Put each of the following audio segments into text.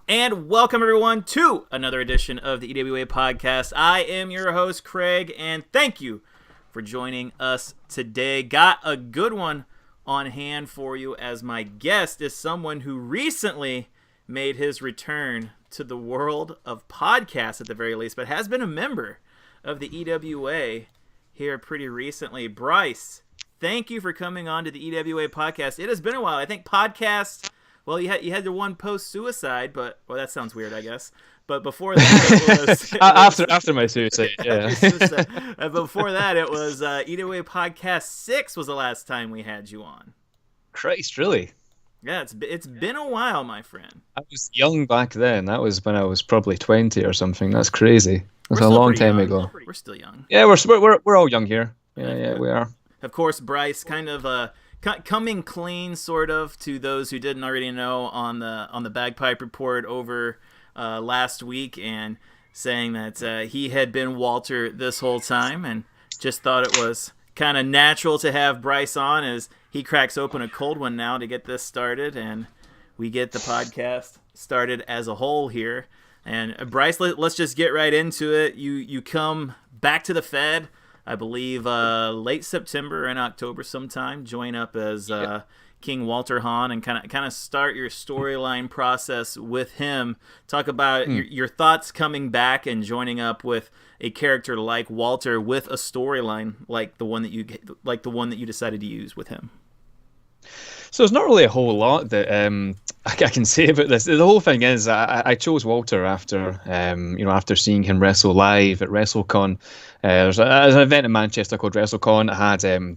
And welcome everyone to another edition of the EWA podcast. I am your host, Craig, and thank you for joining us today. Got a good one on hand for you, as my guest is someone who recently made his return to the world of podcasts at the very least, but has been a member of the EWA here pretty recently. Bryce, thank you for coming on to the EWA podcast. It has been a while. I think podcasts... Well, you had the one post-suicide, but... Well, that sounds weird, I guess. But before that, after my suicide, yeah. Before that, it was EWA Podcast 6 was the last time we had you on. Christ, really? Yeah, it's been a while, my friend. I was young back then. That was when I was probably 20 or something. That's crazy. That's a long time ago. We're still young. Yeah, we're all young here. Yeah, we are. Of course, Bryce kind of... coming clean, sort of, to those who didn't already know on the Bagpipe Report over last week, and saying that he had been Walter this whole time, and just thought it was kind of natural to have Bryce on as he cracks open a cold one now to get this started, and we get the podcast started as a whole here. And Bryce, let's just get right into it. You come back to the Fed, I believe late September and October sometime, join up as King Walter Hahn and kind of start your storyline process with him. Talk about your thoughts coming back and joining up with a character like Walter with a storyline like the one that you decided to use with him. So there's not really a whole lot that I can say about this. The whole thing is, I chose Walter after after seeing him wrestle live at WrestleCon. There's an event in Manchester called WrestleCon. It had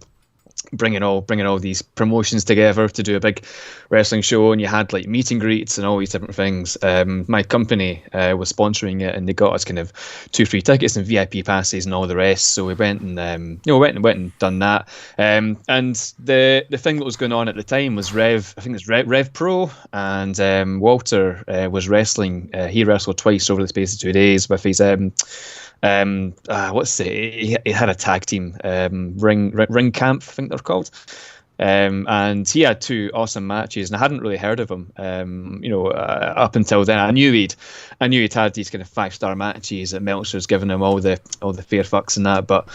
bringing all these promotions together to do a big wrestling show, and you had like meet and greets and all these different things. My company was sponsoring it, and they got us kind of 2 free tickets and VIP passes and all the rest. So we went and went and done that. And the thing that was going on at the time was Rev Pro, and Walter was wrestling. He wrestled twice over the space of 2 days with his he had a tag team, ring camp, I think they're called, and he had 2 awesome matches, and I hadn't really heard of him up until then. I knew he'd had these kind of 5-star matches that Meltzer's given him all the fair fucks and that, but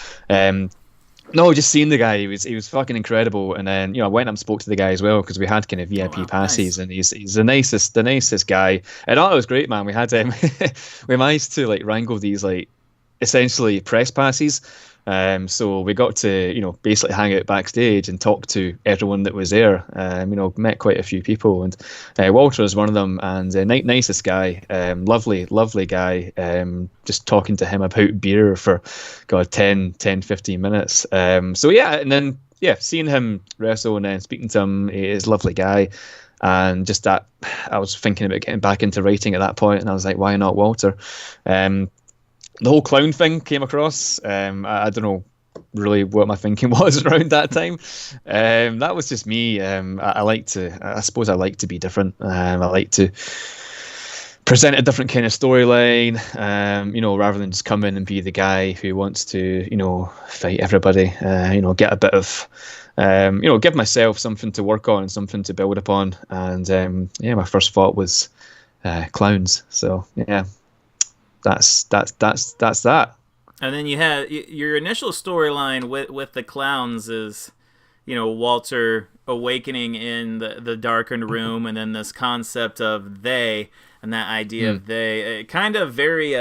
no, just seeing the guy, he was fucking incredible. And then I went up and spoke to the guy as well, because we had kind of VIP passes, nice. And he's the nicest guy. And it was great, man. We had we managed to like wrangle these like essentially press passes. So we got to basically hang out backstage and talk to everyone that was there. Met quite a few people, and Walter was one of them, and nicest guy, lovely guy. Just talking to him about beer for 10-15 minutes. So yeah, and then seeing him wrestle and then speaking to him, he's a lovely guy. And just that, I was thinking about getting back into writing at that point, and I was like, why not Walter? The whole clown thing came across. I don't know really what my thinking was around that time. That was just me. I suppose I like to be different. I like to present a different kind of storyline, rather than just come in and be the guy who wants to, fight everybody, get a bit of, give myself something to work on and something to build upon. And my first thought was clowns. So yeah. That's that. And then you had your initial storyline with the clowns is, Walter awakening in the darkened room, and then this concept of they, and that idea of they, kind of very,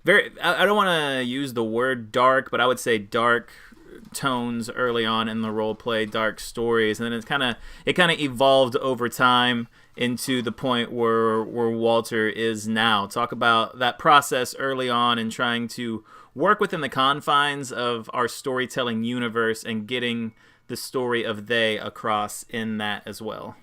very. I don't want to use the word dark, but I would say dark tones early on in the role play, dark stories, and then it kind of evolved over time into the point where Walter is now. Talk about that process early on and trying to work within the confines of our storytelling universe and getting the story of they across in that as well.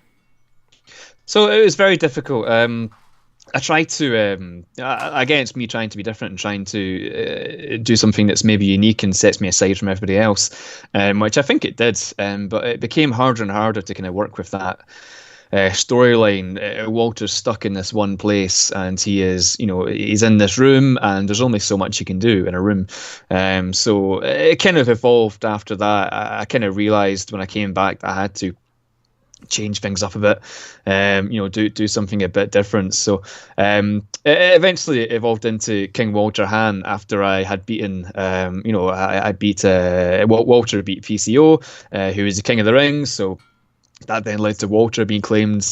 So it was very difficult. I tried to, again, it's me trying to be different and trying to do something that's maybe unique and sets me aside from everybody else, which I think it did, but it became harder and harder to kind of work with that storyline. Walter's stuck in this one place, and he's in this room, and there's only so much he can do in a room. So it kind of evolved after that. I kind of realized when I came back that I had to change things up a bit, do something a bit different. So it eventually evolved into King Walter Han after I had beaten, I beat Walter beat PCO, who is the King of the Ring. So that then led to Walter being claimed,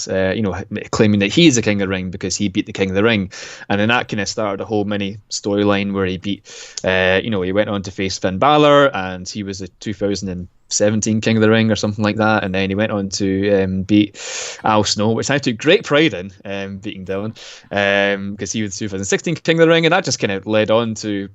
claiming that he's the King of the Ring because he beat the King of the Ring. And then that kind of started a whole mini storyline where he beat, he went on to face Finn Balor, and he was the 2017 King of the Ring or something like that. And then he went on to beat Al Snow, which I took great pride in, beating Dylan, because he was the 2016 King of the Ring. And that just kind of led on to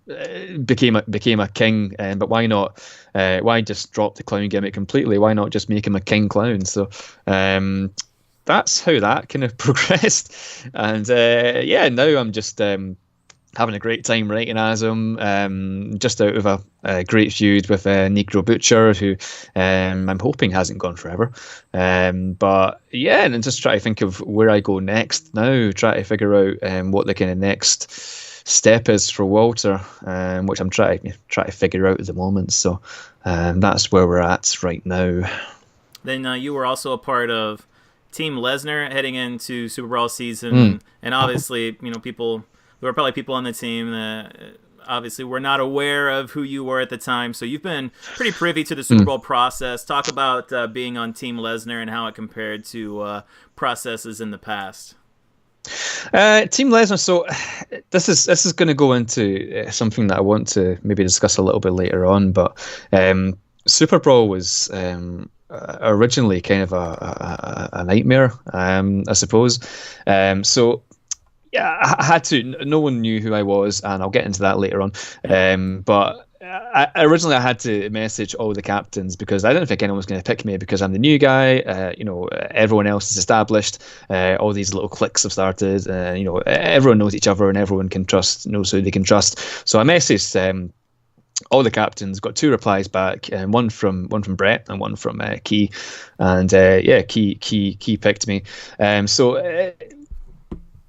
became a king. But why not? Why just drop the clown gimmick completely? Why not just make him a king clown? So that's how that kind of progressed. And now I'm just having a great time writing as him, just out of a great feud with Negro Butcher, who I'm hoping hasn't gone forever. But yeah, and just try to think of where I go next now, try to figure out what the kind of next step is for Walter, which I'm trying to figure out at the moment. So that's where we're at right now. Then you were also a part of Team Lesnar heading into Super Brawl season, and obviously, there were probably people on the team that obviously were not aware of who you were at the time. So you've been pretty privy to the Super Bowl process. Talk about being on Team Lesnar and how it compared to processes in the past. Team Lesnar. So this is going to go into something that I want to maybe discuss a little bit later on. But Super Brawl was originally kind of a nightmare, I suppose. So yeah, I had to. No one knew who I was, and I'll get into that later on. But originally I had to message all the captains because I didn't think anyone was going to pick me because I'm the new guy. Everyone else is established. All these little cliques have started. Everyone knows each other, and everyone knows who they can trust. So I messaged all the captains, got 2 replies back, and one from Brett and one from Key, and Key picked me.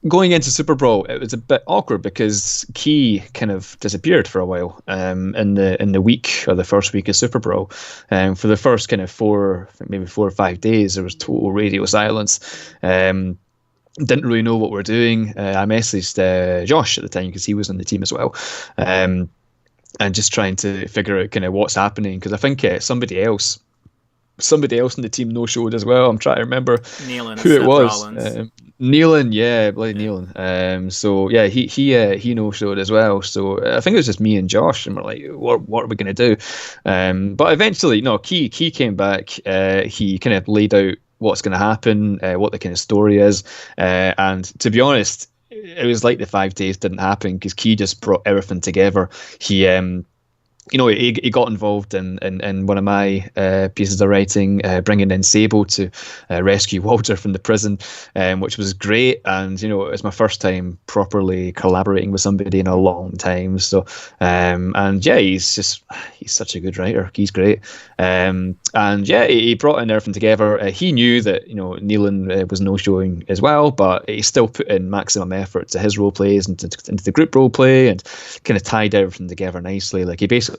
Going into Super Brawl, it was a bit awkward because Key kind of disappeared for a while in the week or the first week of Super Brawl. For the first kind of 4 or 5 days, there was total radio silence. Didn't really know what we're doing. I messaged Josh at the time because he was on the team as well. And just trying to figure out kind of what's happening, because I think somebody else in the team no-showed as well. I'm trying to remember who it was. Nealon, yeah, bloody Nealon. So yeah, he no-showed as well. So I think it was just me and Josh, and we're like, what are we going to do? But eventually, Key came back. He kind of laid out what's going to happen, what the kind of story is, and to be honest, it was like the 5 days didn't happen because Key just brought everything together. He got involved in one of my pieces of writing, bringing in Sable to rescue Walter from the prison, which was great. And, it's my first time properly collaborating with somebody in a long time. So, he's such a good writer. He's great. He brought in everything together. He knew that, Nealon was no-showing as well, but he still put in maximum effort to his role plays and into the group role play, and kind of tied everything together nicely. Like, he basically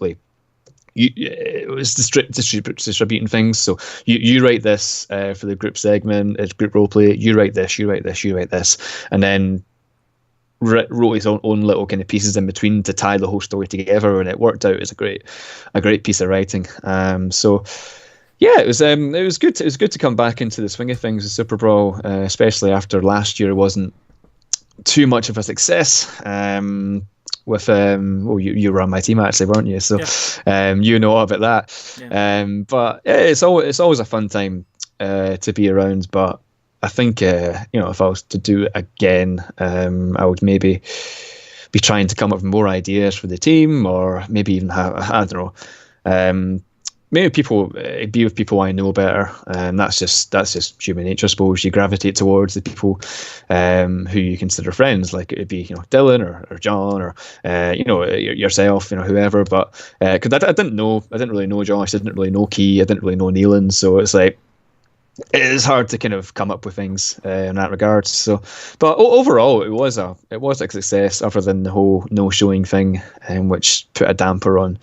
it was distributing things. So you write this for the group segment, it's group role play. You write this, and then wrote his own little kind of pieces in between to tie the whole story together, and it worked out as a great piece of writing. It was good. It was good to come back into the swing of things with Super Brawl, especially after last year wasn't too much of a success. You were on my team actually, weren't you? So you know about that. Yeah. But it's always a fun time to be around. But I think if I was to do it again, I would maybe be trying to come up with more ideas for the team, or maybe even have, I don't know, maybe be with people I know better, and that's just human nature, I suppose. You gravitate towards the people who you consider friends, like it'd be Dylan or John or yourself, whoever. But because I didn't really know Josh, I didn't really know Key, I didn't really know Nealon, so it's like it is hard to kind of come up with things in that regard. So, but overall, it was a success, other than the whole no showing thing, which put a damper on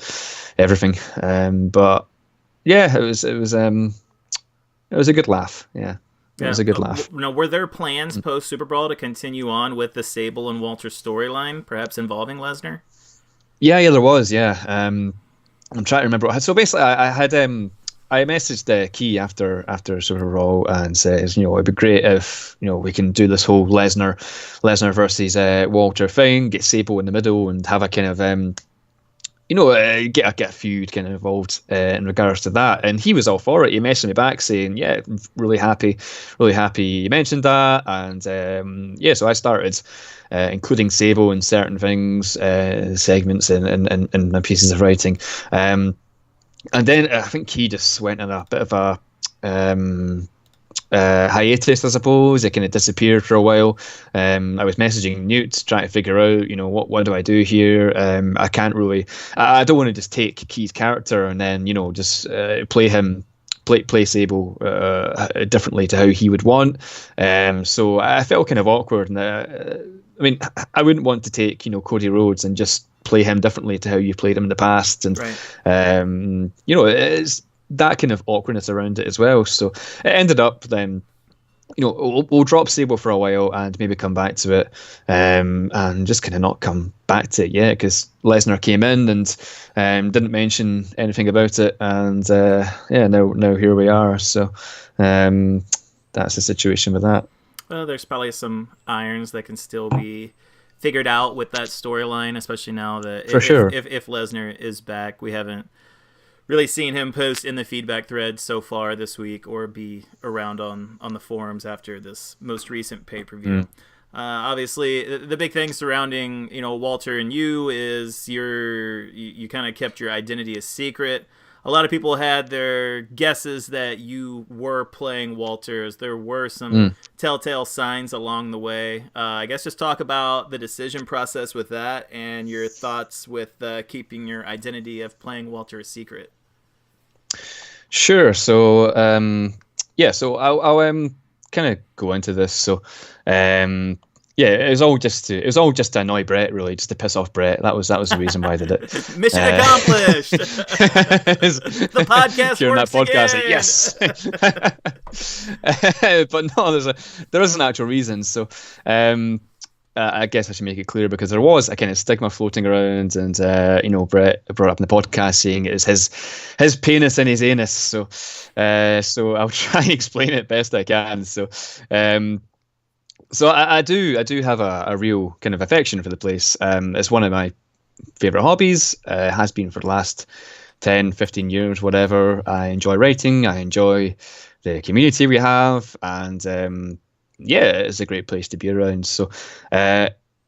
everything. But yeah, it was was a good laugh. Yeah. It was a good laugh. Now, were there plans post Super Brawl to continue on with the Sable and Walter storyline, perhaps involving Lesnar? Yeah, there was. Yeah, I'm trying to remember. So basically, I had I messaged Key after Super Brawl and says, it'd be great if we can do this whole Lesnar versus Walter thing, get Sable in the middle, and have a kind of get a feud kind of involved in regards to that. And he was all for it. He messaged me back saying, yeah, really happy you mentioned that. And so I started including Sable in certain things, segments in my pieces of writing. And then I think he just went on a bit of a hiatus, I suppose. It kind of disappeared for a while. I was messaging Newt trying to figure out, what do I do here? I can't really. I don't want to just take Key's character and then just play Sable differently to how he would want. So I felt kind of awkward, and I wouldn't want to take Cody Rhodes and just play him differently to how you played him in the past, and right. It's that kind of awkwardness around it as well. So it ended up then, we'll drop Sable for a while and maybe come back to it, and just kind of not come back to it yet, because Lesnar came in and didn't mention anything about it, and now here we are. So that's the situation with that. Well, there's probably some irons that can still be figured out with that storyline, especially now that if Lesnar is back. We haven't really seen him post in the feedback thread so far this week, or be around on the forums after this most recent pay-per-view. Obviously, the big thing surrounding Walter and you is you kind of kept your identity a secret. A lot of people had their guesses that you were playing Walter, as there were some telltale signs along the way. I guess just talk about the decision process with that and your thoughts with keeping your identity of playing Walter a secret. Sure. So, so I'll kind of go into this. So, it was all just to annoy Brett, really, just to piss off Brett. That was the reason why I did it. Mission accomplished. The podcast during works that podcast, again. Yes. But no, there is an actual reason. So, I guess I should make it clear, because there was a kind of stigma floating around, and Brett brought up in the podcast saying it was his penis and his anus. So I'll try and explain it best I can. So I do have a real kind of affection for the place. It's one of my favorite hobbies. Has been for the last 10, 15 years, whatever. I enjoy writing. I enjoy the community we have, and it's a great place to be around. So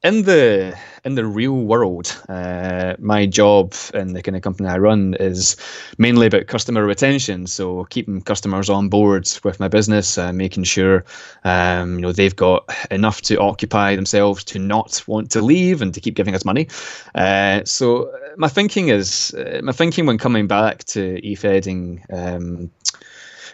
in the real world, my job in the kind of company I run is mainly about customer retention. So keeping customers on board with my business, making sure they've got enough to occupy themselves to not want to leave and to keep giving us money. So my thinking when coming back to e-fedding.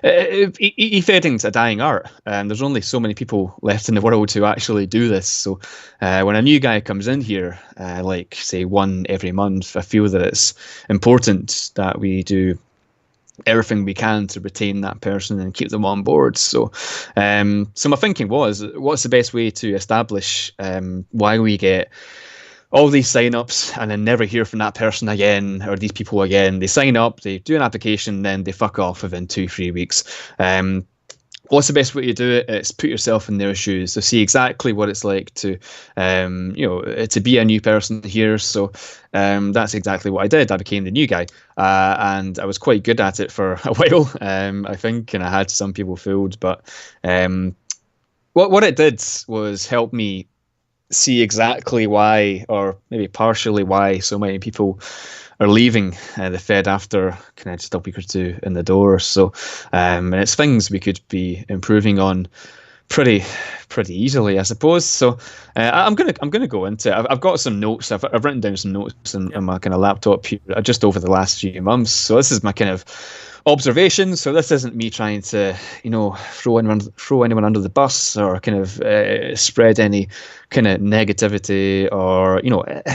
E-fedding's a dying art, and there's only so many people left in the world who actually do this. So when a new guy comes in here, like say one every month, I feel that it's important that we do everything we can to retain that person and keep them on board. So my thinking was, what's the best way to establish why we get all these sign-ups and then never hear from that person again, or these people again? They sign up, they do an application, then they fuck off within 2-3 weeks. What's the best way to do it? It's put yourself in their shoes, so see exactly what it's like to be a new person here. So that's exactly what I did. I became the new guy, and I was quite good at it for a while, I think, and I had some people fooled. But what it did was help me see exactly why, or maybe partially why, so many people are leaving the Fed after kind of just a week or two in the door. So and it's things we could be improving on pretty easily, I suppose. So I'm gonna go into it. I've got some notes. I've written down some notes on my kind of laptop here just over the last few months. So this is my kind of observation. So this isn't me trying to throw anyone under the bus, or kind of spread any kind of negativity, or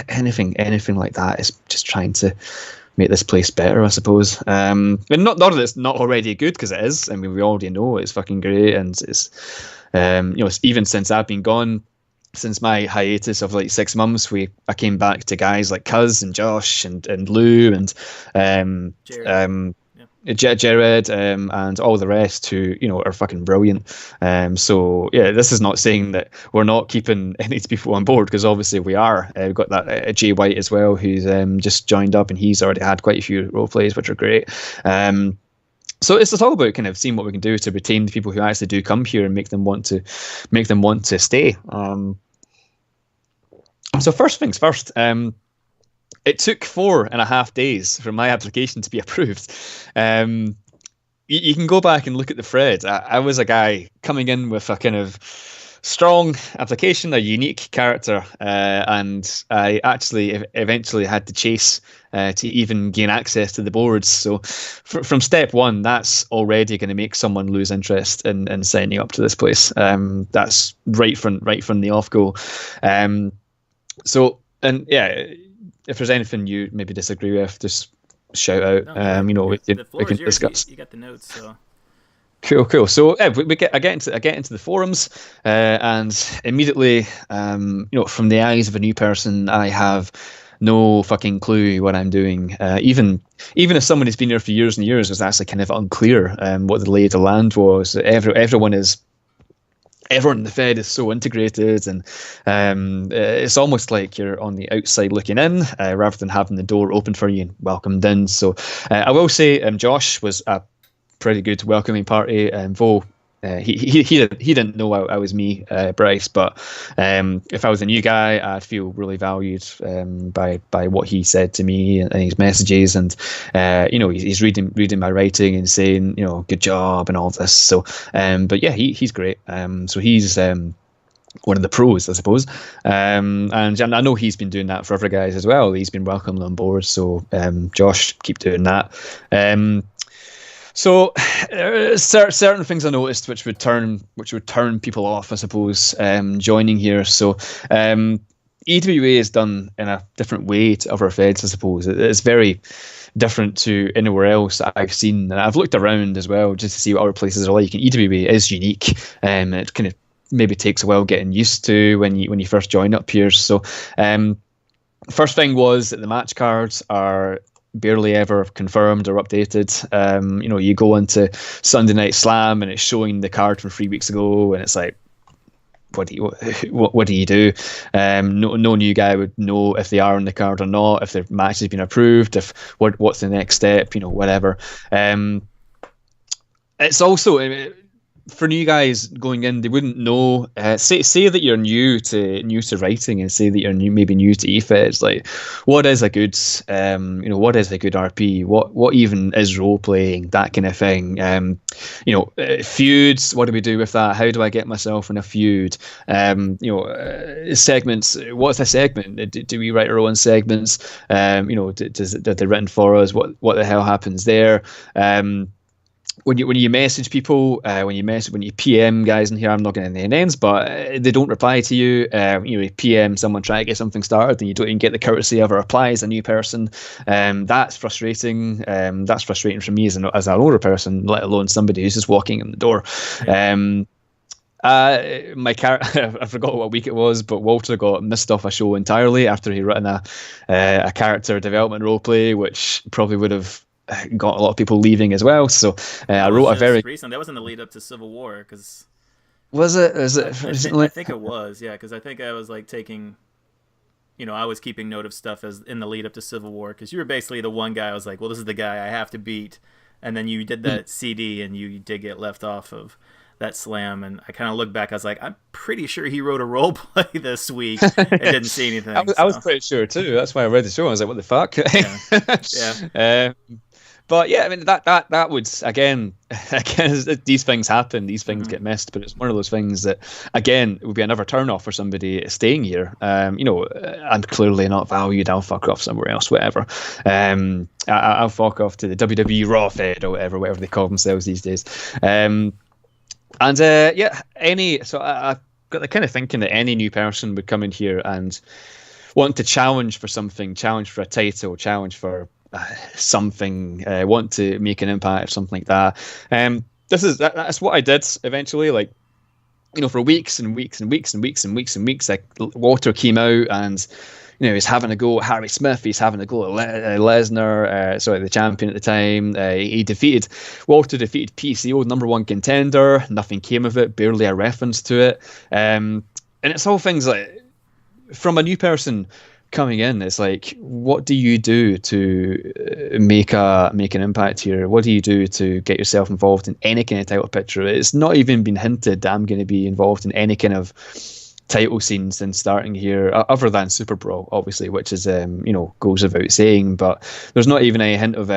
anything like that. It's just trying to make this place better, I suppose. And not that it's not already good, because it is. I mean, we already know it's fucking great, and it's it's, even since I've been gone, since my hiatus of like 6 months, I came back to guys like Cuz and Josh and Lou and Jared. Jared and all the rest who are fucking brilliant. So yeah, this is not saying that we're not keeping any of these people on board, because obviously we are. We've got that Jay White as well, who's just joined up, and he's already had quite a few role plays, which are great. So it's all about kind of seeing what we can do to retain the people who actually do come here and make them want to stay. So first things first. It took 4.5 days for my application to be approved. You can go back and look at the thread. I was a guy coming in with a kind of strong application, a unique character, and I actually eventually had to chase to even gain access to the boards. So from step one, that's already going to make someone lose interest in signing up to this place. That's right from the off go. So, and yeah, if there's anything you maybe disagree with, just shout out. We can discuss. You got the notes, so. Cool. So I get into the forums, and immediately, from the eyes of a new person, I have no fucking clue what I'm doing. Even if someone who's been here for years and years, was actually kind of unclear what the lay of the land was. Everyone in the Fed is so integrated, and it's almost like you're on the outside looking in, rather than having the door open for you and welcomed in. So I will say Josh was a pretty good welcoming party, though he didn't know I was me, Bryce. But if I was a new guy, I'd feel really valued by what he said to me and his messages, and he's reading my writing and saying good job and all this. So but yeah, he's great. So he's one of the pros, I suppose. And I know he's been doing that for other guys as well. He's been welcomed on board. So Josh, keep doing that. So certain things I noticed which would turn people off, I suppose, joining here. So EWA is done in a different way to other feds, I suppose. It's very different to anywhere else that I've seen, and I've looked around as well just to see what other places are like. And EWA is unique, and it kind of maybe takes a while getting used to when you first join up here. So first thing was that the match cards are barely ever confirmed or updated. You go into Sunday Night Slam and it's showing the card from 3 weeks ago, and it's like, what do you do? No new guy would know if they are on the card or not, if their match has been approved, if what's the next step, whatever. It's also, for new guys going in, they wouldn't know. Say that you're new to writing, and say that you're maybe new to EFEDs. Like, what is a good, what is a good RP? What even is role playing? That kind of thing. Feuds. What do we do with that? How do I get myself in a feud? Segments. What's a segment? Do we write our own segments? Are they written for us? What the hell happens there? When you message people, when you PM guys in here, I'm not getting any names, but they don't reply to you. You PM someone trying to get something started, and you don't even get the courtesy of a reply as a new person. That's frustrating. That's frustrating for me as an older person, let alone somebody who's just walking in the door. My character, I forgot what week it was, but Walter got missed off a show entirely after he written a character development roleplay, which probably would have got a lot of people leaving as well. So I wrote a very recent. That was in the lead up to Civil War, because was it? I think it was, yeah, because I think I was like taking, I was keeping note of stuff as in the lead up to Civil War, because you were basically the one guy I was like, well, this is the guy I have to beat, and then you did that CD and you did get left off of that slam, and I kind of look back, I was like, I'm pretty sure he wrote a role play this week and didn't see anything. I was pretty sure too. That's why I read the show. I was like, what the fuck? Yeah. But yeah, I mean that would again these things happen, these things get missed, but it's one of those things that again would be another turn off for somebody staying here. I'm clearly not valued. I'll fuck off somewhere else, whatever. I'll fuck off to the WWE Raw Fed or whatever they call themselves these days. I got the kind of thinking that any new person would come in here and want to challenge for something, challenge for a title, challenge for something, want to make an impact or something like that. That's what I did eventually. Like, for weeks and weeks and weeks and weeks and weeks and weeks, like Walter came out and he's having a go at Harry Smith, he's having a go at Lesnar, sorry, the champion at the time. Walter defeated PCO, number one contender. Nothing came of it, barely a reference to it. And it's all things like, from a new person coming in, it's like, what do you do to make an impact here? What do you do to get yourself involved in any kind of title picture? It's not even been hinted that I'm going to be involved in any kind of title scene since starting here, other than Super Brawl, obviously, which is goes without saying. But there's not even a hint of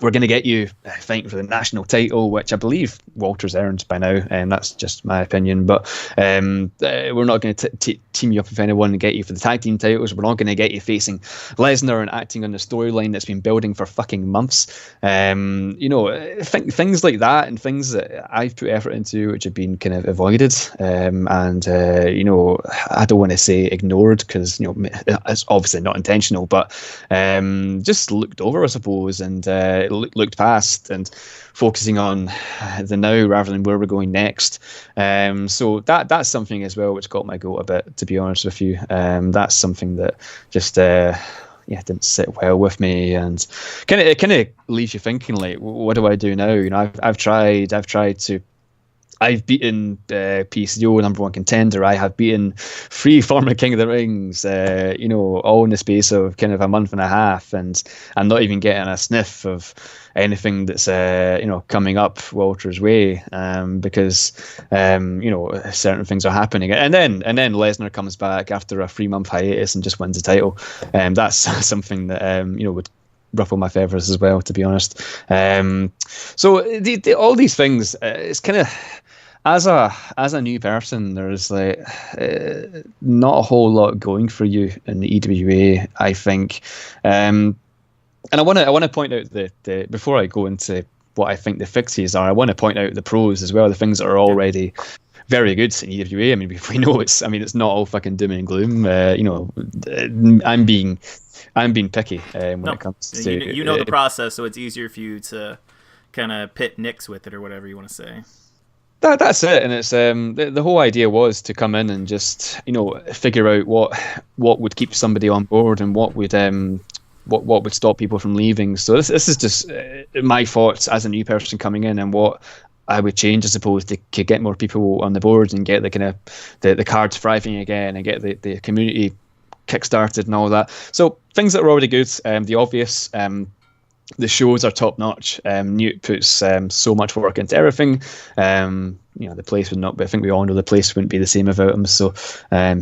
we're going to get you fighting for the national title, which I believe Walter's earned by now, and that's just my opinion. But we're not going to team you up with anyone and get you for the tag team titles. We're not going to get you facing Lesnar and acting on the storyline that's been building for fucking months. Things like that, and things that I've put effort into, which have been kind of avoided, and I don't want to say ignored, because it's obviously not intentional, but just looked over, I suppose, and looked past and focusing on the now rather than where we're going next. So that's something as well which got my goat a bit, to be honest with you. That's something that just didn't sit well with me, and it kind of leaves you thinking, like, what do I do now? I've tried to. I've beaten PCO, number one contender. I have beaten 3 former King of the Rings, all in the space of kind of a month and a half, and I'm not even getting a sniff of anything that's coming up Walter's way, because certain things are happening, and then Lesnar comes back after a 3-month hiatus and just wins the title, and that's something that would ruffle my feathers as well, to be honest. So all these things, it's kind of, as a new person, there's like not a whole lot going for you in the EWA, I think. And I want to point out the before I go into what I think the fixes are, I want to point out the pros as well, the things that are already very good in EWA. I mean, we know it's not all fucking doom and gloom. I'm being picky when it comes to the process, so it's easier for you to kind of pit Nicks with it, or whatever you want to say. That's it, and it's the whole idea was to come in and just figure out what would keep somebody on board and what would stop people from leaving. So this is just my thoughts as a new person coming in, and what I would change, I suppose, to get more people on the board and get the kind of the cards thriving again, and get the community kickstarted and all that. So things that are already good, the obvious. The shows are top notch. Newt puts so much work into everything. The place would not be, I think we all know the place wouldn't be the same without him. So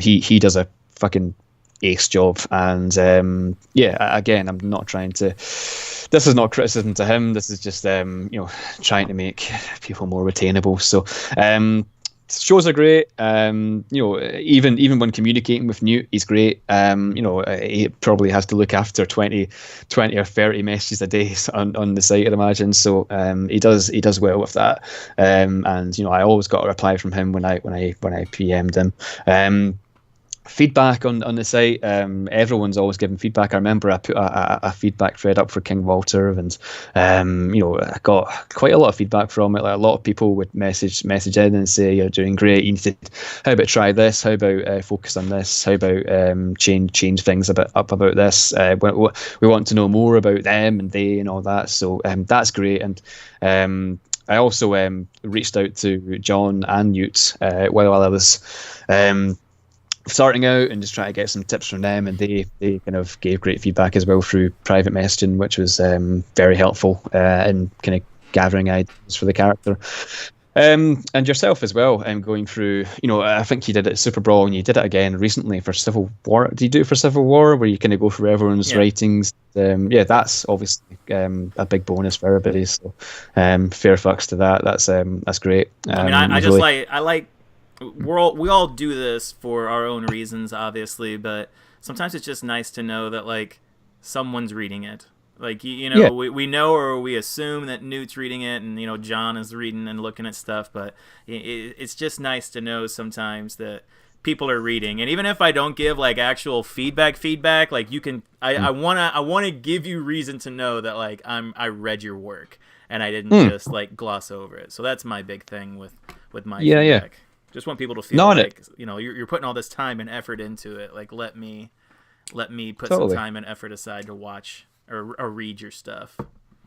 he does a fucking ace job. And again, I'm not trying to. This is not criticism to him. This is just trying to make people more retainable. So shows are great. Even when communicating with Newt, he's great. He probably has to look after 20 or 30 messages a day on the site, I'd imagine. So he does well with that. And I always got a reply from him when I PM'd him. Feedback on the site, everyone's always giving feedback. I remember I put a feedback thread up for King Walter, and I got quite a lot of feedback from it. Like, a lot of people would message in and say, you're doing great, you need to, how about try this, how about focus on this, how about change things a bit up about this, we want to know more about them and they and all that. So that's great. And I also reached out to John and Newt while I was starting out, and just try to get some tips from them, and they kind of gave great feedback as well through private messaging, which was very helpful in kind of gathering ideas for the character. And yourself as well, going through, I think you did it at Super Brawl, and you did it again recently for Civil War. Did you do it for Civil War, where you kind of go through everyone's writings? That's obviously a big bonus for everybody. So fair fucks to that. That's great. I like. We all do this for our own reasons, obviously, but sometimes it's just nice to know that, like, someone's reading it. Like, we know, or we assume that Newt's reading it, and John is reading and looking at stuff, but it's just nice to know sometimes that people are reading, and even if I don't give like actual feedback, like you can, I wanna give you reason to know that like I read your work and I didn't just like gloss over it. So that's my big thing with my feedback. Just want people to feel like you're putting all this time and effort into it. Like let me put some time and effort aside to watch or read your stuff.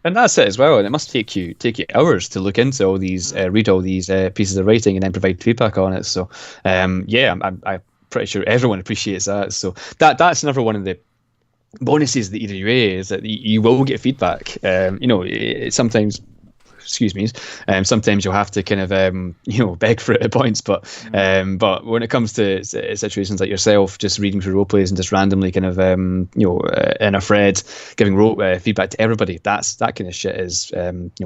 And that's it as well. And it must take you hours to look into all these, read all these pieces of writing, and then provide feedback on it. So, I'm pretty sure everyone appreciates that. So that's another one of the bonuses of the EWA is that you will get feedback. Sometimes. Excuse me. Sometimes you'll have to kind of beg for it at points, but when it comes to situations like yourself, just reading through role plays and just randomly kind of in a thread giving feedback to everybody, that kind of shit is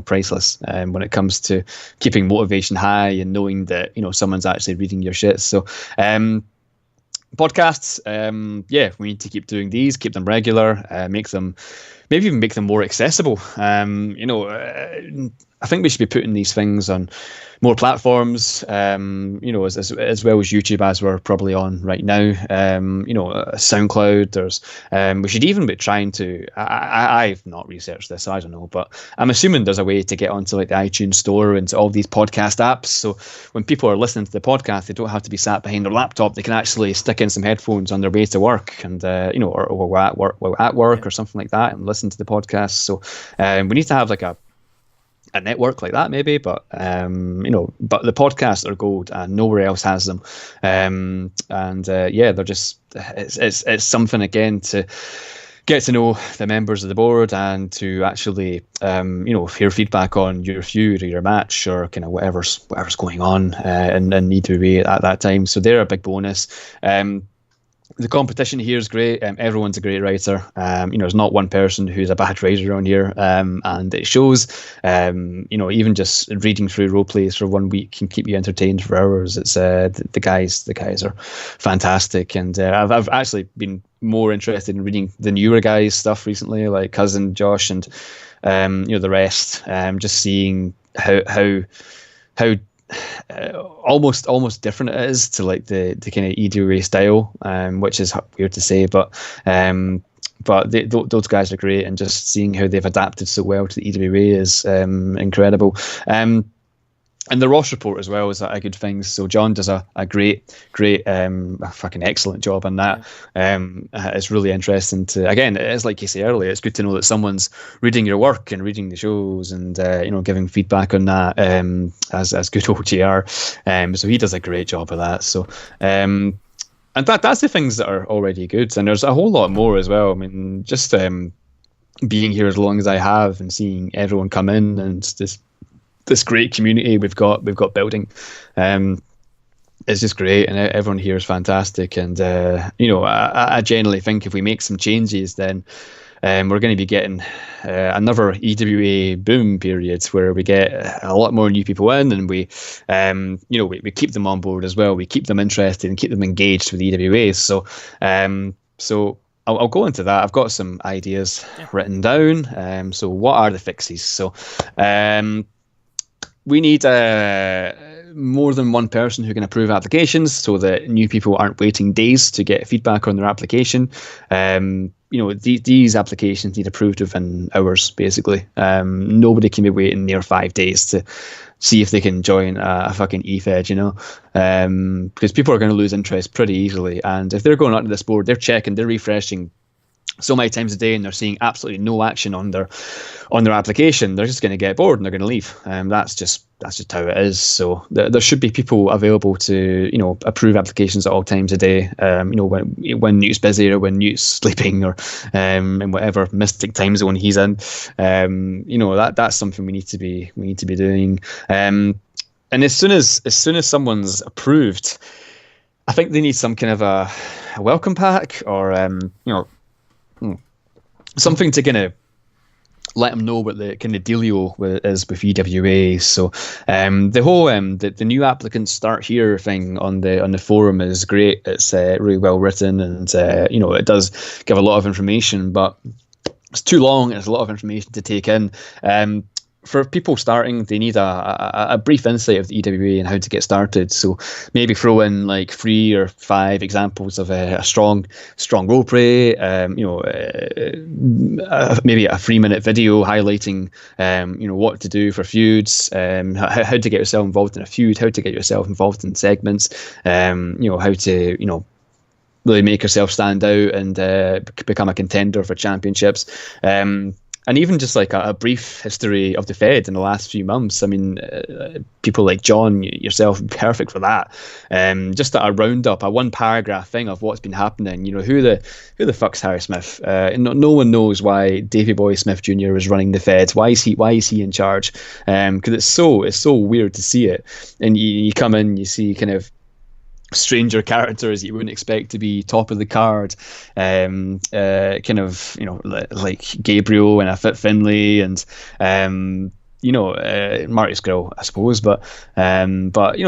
priceless. When it comes to keeping motivation high and knowing that someone's actually reading your shit. So. Podcasts, we need to keep doing these, keep them regular, maybe even make them more accessible. I think we should be putting these things on more platforms, as well as YouTube, as we're probably on right now. SoundCloud. We should even be trying to. I've not researched this, so I don't know, but I'm assuming there's a way to get onto like the iTunes store and to all these podcast apps. So when people are listening to the podcast, they don't have to be sat behind their laptop. They can actually stick in some headphones on their way to work, and or at work or something like that, and listen to the podcast. So we need to have like a network like that maybe, but but the podcasts are gold and nowhere else has them. They're just it's something again to get to know the members of the board and to actually hear feedback on your feud or your match or kind of whatever's going on and need to be at that time. So they're a big bonus. The competition here is great. Everyone's a great writer. There's not one person who's a bad writer on here, and it shows. Even just reading through role plays for 1 week can keep you entertained for hours. It's the guys are fantastic, and I've actually been more interested in reading the newer guys' stuff recently, like Cousin Josh and the rest. Just seeing how almost different it is to like the kind of EWA style, which is weird to say, but those guys are great, and just seeing how they've adapted so well to the EWA is incredible. And the Ross report as well is a good thing. So John does a great, fucking excellent job on that. It's really interesting to, again, it is like you say earlier, it's good to know that someone's reading your work and reading the shows and, giving feedback on that as good old JR. So he does a great job of that. So, and that's the things that are already good. And there's a whole lot more as well. I mean, just being here as long as I have and seeing everyone come in and this great community we've got building is just great, and everyone here is fantastic. And I generally think if we make some changes, then we're going to be getting another EWA boom period where we get a lot more new people in, and we keep them on board as well. We keep them interested and keep them engaged with EWA. So I'll go into that. I've got some ideas written down. So what are the fixes? So we need more than one person who can approve applications so that new people aren't waiting days to get feedback on their application. These applications need approved within hours, basically. Nobody can be waiting near 5 days to see if they can join a fucking e-fed, because people are going to lose interest pretty easily. And if they're going onto this board, they're checking, they're refreshing so many times a day, and they're seeing absolutely no action on their application, they're just going to get bored and they're going to leave. That's just how it is. So there should be people available to approve applications at all times a day. When Newt's busy or when Newt's sleeping or in whatever mystic time zone he's in. That's something we need to be doing. And as soon as someone's approved, I think they need some kind of a welcome pack or something to kind of let them know what the kind of dealio is with EWA. So the whole the new applicants start here thing on the forum is great. It's really well written, and it does give a lot of information, but it's too long and it's a lot of information to take in. for people starting, they need a brief insight of the EWA and how to get started. So maybe throw in like 3 or 5 examples of a strong role play. Maybe a 3-minute video highlighting, what to do for feuds, how to get yourself involved in a feud, how to get yourself involved in segments, how to really make yourself stand out and become a contender for championships. And even just like a brief history of the Fed in the last few months. I mean, people like John, yourself, perfect for that. Just a roundup, a 1-paragraph thing of what's been happening. Who the fuck's Harry Smith? No one knows why Davy Boy Smith Jr. is running the Fed. Why is he in charge? Because it's so weird to see it. And you come in, you see kind of stranger characters you wouldn't expect to be top of the card, kind of like Gabriel and a Fit Finlay and Marty Skrull, I suppose, but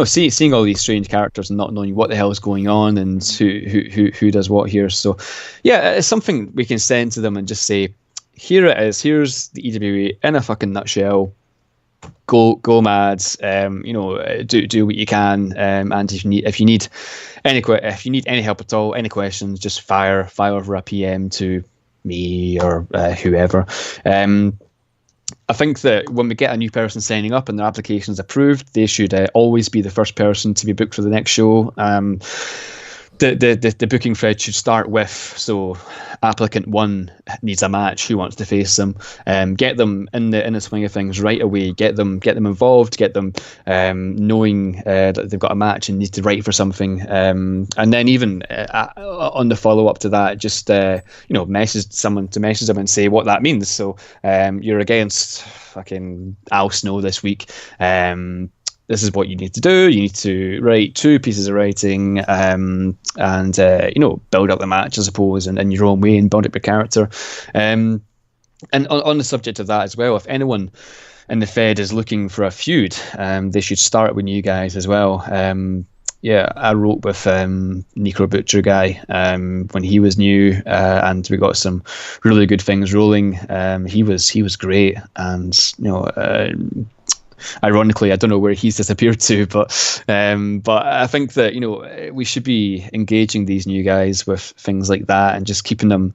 seeing all these strange characters and not knowing what the hell is going on and who does what here. So yeah, it's something we can send to them and just say, here it is, here's the EWA in a fucking nutshell. Go mad, do what you can, and if you need any help at all, any questions, just fire over a PM to me or whoever. I think that when we get a new person signing up and their application is approved, they should always be the first person to be booked for the next show. The booking thread should start with, so applicant 1 needs a match, who wants to face them, get them in the swing of things right away, get them involved, get them knowing that they've got a match and need to write for something, and then even on the follow up to that, just message them and say what that means. So you're against fucking Al Snow this week. This is what you need to do. You need to write 2 pieces of writing, and build up the match, I suppose, in your own way and build up your character. And on the subject of that as well, if anyone in the Fed is looking for a feud, they should start with you guys as well. I wrote with Necro Butcher guy when he was new, and we got some really good things rolling. He was great, and ironically, I don't know where he's disappeared to, but I think that we should be engaging these new guys with things like that and just keeping them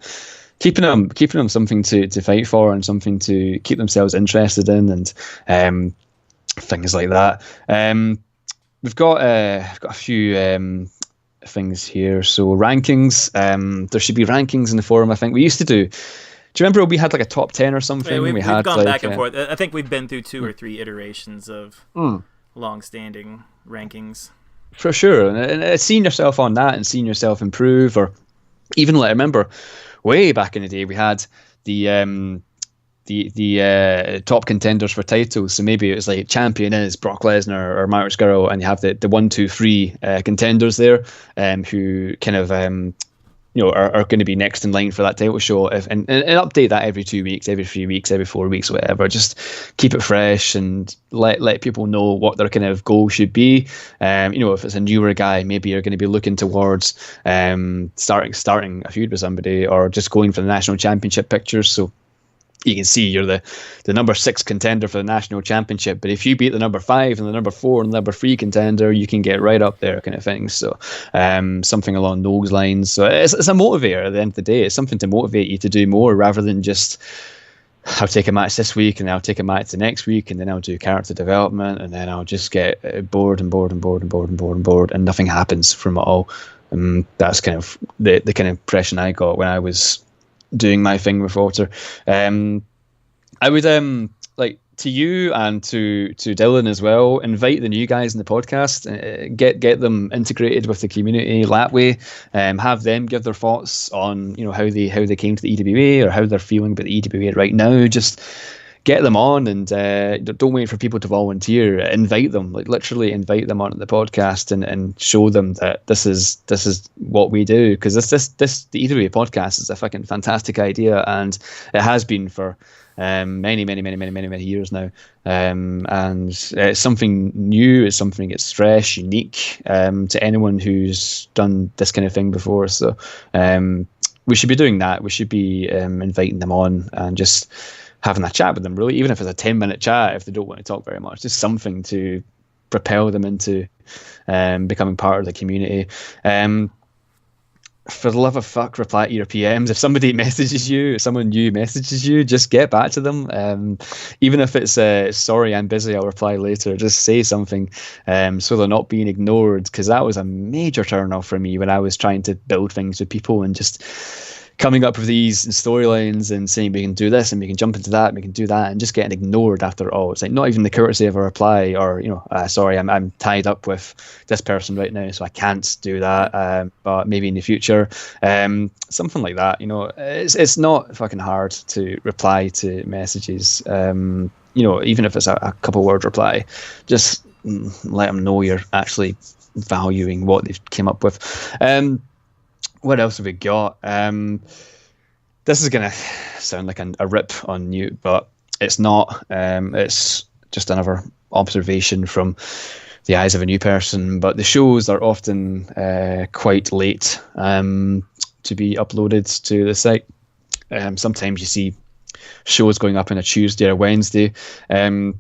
something to fight for and something to keep themselves interested in, and things like that. We've got a few things here. So rankings. There should be rankings in the forum. I think we used to do. Do you remember we had like a top 10 or something? Yeah, we've gone back and forth. I think we've been through 2 or 3 iterations of long-standing rankings. For sure. And seeing yourself on that and seeing yourself improve, or even I remember way back in the day we had the top contenders for titles. So maybe it was like champion is Brock Lesnar or Marty Skrull, and you have the 1, 2, 3 contenders there, who kind of are going to be next in line for that title show. And update that every 2 weeks, every 3 weeks, every 4 weeks, whatever. Just keep it fresh and let people know what their kind of goal should be. If it's a newer guy, maybe you're going to be looking towards starting a feud with somebody, or just going for the national championship pictures. So you can see you're the number 6 contender for the national championship, but if you beat the number 5 and the number 4 and the number 3 contender, you can get right up there, kind of thing. So something along those lines. So it's a motivator at the end of the day. It's something to motivate you to do more, rather than just, I'll take a match this week and I'll take a match the next week, and then I'll do character development, and then I'll just get bored and nothing happens from it all. That's kind of the kind of impression I got when I was doing my thing with Walter. I would like to you and to Dylan as well, invite the new guys in the podcast, get them integrated with the community that way, have them give their thoughts on how they came to the EWA or how they're feeling about the EWA right now. Just get them on, and don't wait for people to volunteer. Invite them, like literally invite them onto the podcast, and show them that this is what we do, because the EWA podcast is a fucking fantastic idea, and it has been for many years now, and it's something new. It's something that's fresh, unique to anyone who's done this kind of thing before. So we should be doing that. We should be inviting them on and just having a chat with them, really, even if it's a 10-minute chat, if they don't want to talk very much, just something to propel them into becoming part of the community. For the love of fuck, reply to your PMs. If somebody messages you, if someone new messages you, just get back to them. Even if it's sorry, I'm busy, I'll reply later. Just say something so they're not being ignored, because that was a major turn off for me when I was trying to build things with people and just coming up with these storylines and saying we can do this and we can jump into that and we can do that, and just getting ignored after all. It's like not even the courtesy of a reply, or sorry, I'm tied up with this person right now, so I can't do that, but maybe in the future, something like that. It's not fucking hard to reply to messages, even if it's a couple word reply. Just let them know you're actually valuing what they've came up with. What else have we got? This is going to sound like a rip on Newt, but it's not. It's just another observation from the eyes of a new person. But the shows are often quite late to be uploaded to the site. Sometimes you see shows going up on a Tuesday or Wednesday. Newt's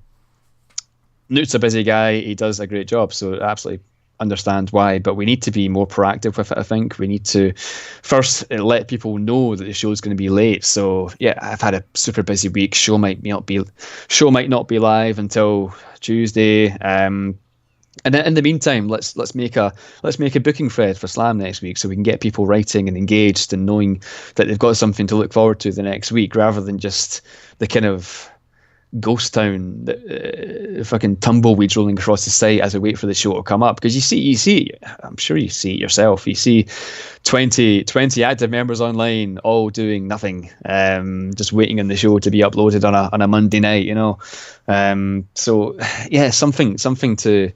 a busy guy. He does a great job, so absolutely understand why, but we need to be more proactive with it. I think we need to first let people know that the show's going to be late. So yeah, I've had a super busy week. Show might not be live until Tuesday. And then in the meantime, let's make a booking thread for Slam next week, so we can get people writing and engaged and knowing that they've got something to look forward to the next week, rather than just the kind of ghost town, fucking tumbleweeds rolling across the site as we wait for the show to come up. Because you see, I'm sure you see it yourself. You see 20 active members online, all doing nothing, just waiting on the show to be uploaded on a Monday night. So yeah, something to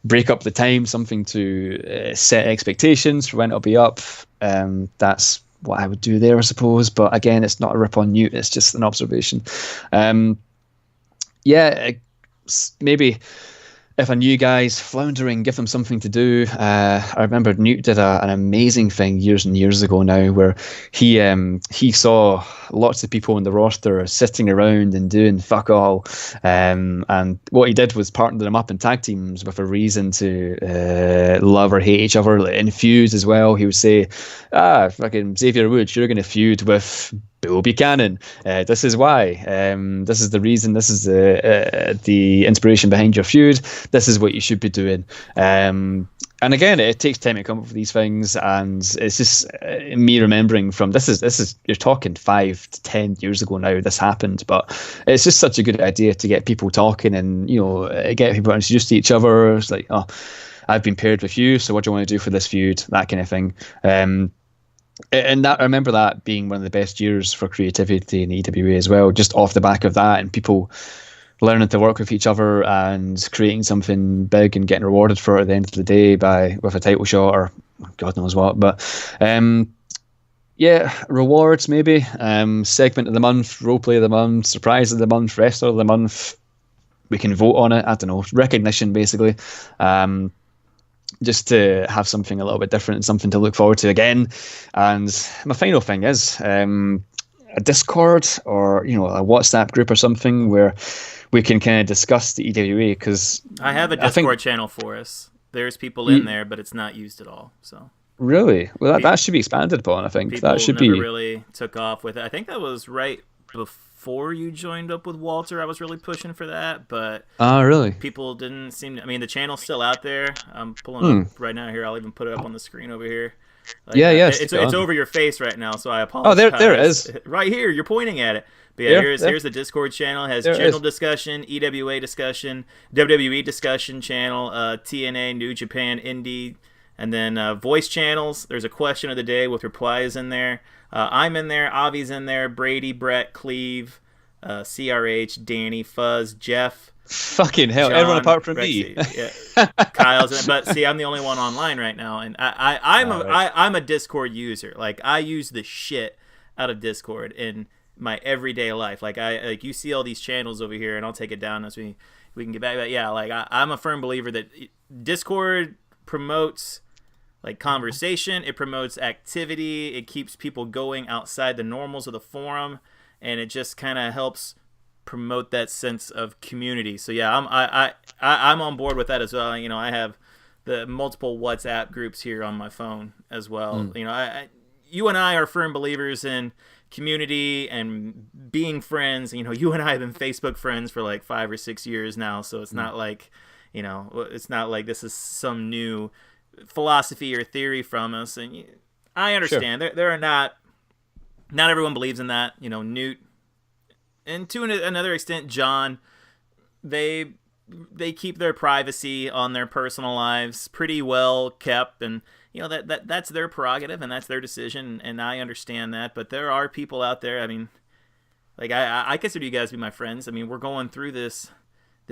break up the time, something to set expectations for when it'll be up. That's what I would do there, I suppose. But again, it's not a rip on Newt. It's just an observation. Maybe if a new guy's floundering, give them something to do. I remember Newt did an amazing thing years and years ago now, where he saw lots of people on the roster sitting around and doing fuck all, and what he did was partner them up in tag teams with a reason to love or hate each other. In feuds as well, he would say, fucking Xavier Woods, you're going to feud with Bill Buchanan. This is why. This is the reason. This is the inspiration behind your feud. This is what you should be doing. And again, it takes time to come up with these things, and it's just me remembering from this is you're talking 5 to 10 years ago now. This happened, but it's just such a good idea to get people talking and get people introduced to each other. It's like, oh, I've been paired with you, so what do you want to do for this feud? That kind of thing. And that, I remember that being one of the best years for creativity in the EWA as well, just off the back of that, and people learning to work with each other and creating something big and getting rewarded for it at the end of the day with a title shot or God knows what. But rewards maybe, segment of the month, roleplay of the month, surprise of the month, wrestler of the month. We can vote on it. I don't know, recognition basically. Just to have something a little bit different and something to look forward to again. And my final thing is a Discord or a WhatsApp group or something where we can kind of discuss the EWA, because I have a Discord channel for us. There's people in there, but it's not used at all. So really, well, that should be expanded upon. I think that should be really took off with it. I think that was right before you joined up with Walter. I was really pushing for that, but really, people didn't seem to. I mean, the channel's still out there. I'm pulling up right now here. I'll even put it up on the screen over here. It's over your face right now, so I apologize. Oh, there it is. Right here, you're pointing at it. But here's the Discord channel. It has general discussion, EWA discussion, WWE discussion channel, TNA, New Japan, Indie, and then voice channels. There's a question of the day with replies in there. I'm in there. Avi's in there. Brady, Brett, Cleve, CRH, Danny, Fuzz, Jeff. Fucking hell! John, everyone apart from me. Kyle's in it. But see, I'm the only one online right now, and I'm a Discord user. Like, I use the shit out of Discord in my everyday life. Like, you see all these channels over here, and I'll take it down as we can get back. But yeah, like I'm a firm believer that Discord promotes like conversation. It promotes activity. It keeps people going outside the normals of the forum. and it just kind of helps promote that sense of community. So yeah, I'm on board with that as well. You know, I have the multiple WhatsApp groups here on my phone as well. You know, you and I are firm believers in community and being friends. You know, you and I have been Facebook friends for like 5 or 6 years now, so it's not like, you know, it's not like this is some new philosophy or theory from us. And I understand there are not everyone believes in that. You know, Newt, and to another extent, John, they keep their privacy on their personal lives pretty well kept, and you know that's their prerogative and that's their decision, and I understand that. But there are people out there. I mean, like I consider you guys to be my friends. I mean, we're going through this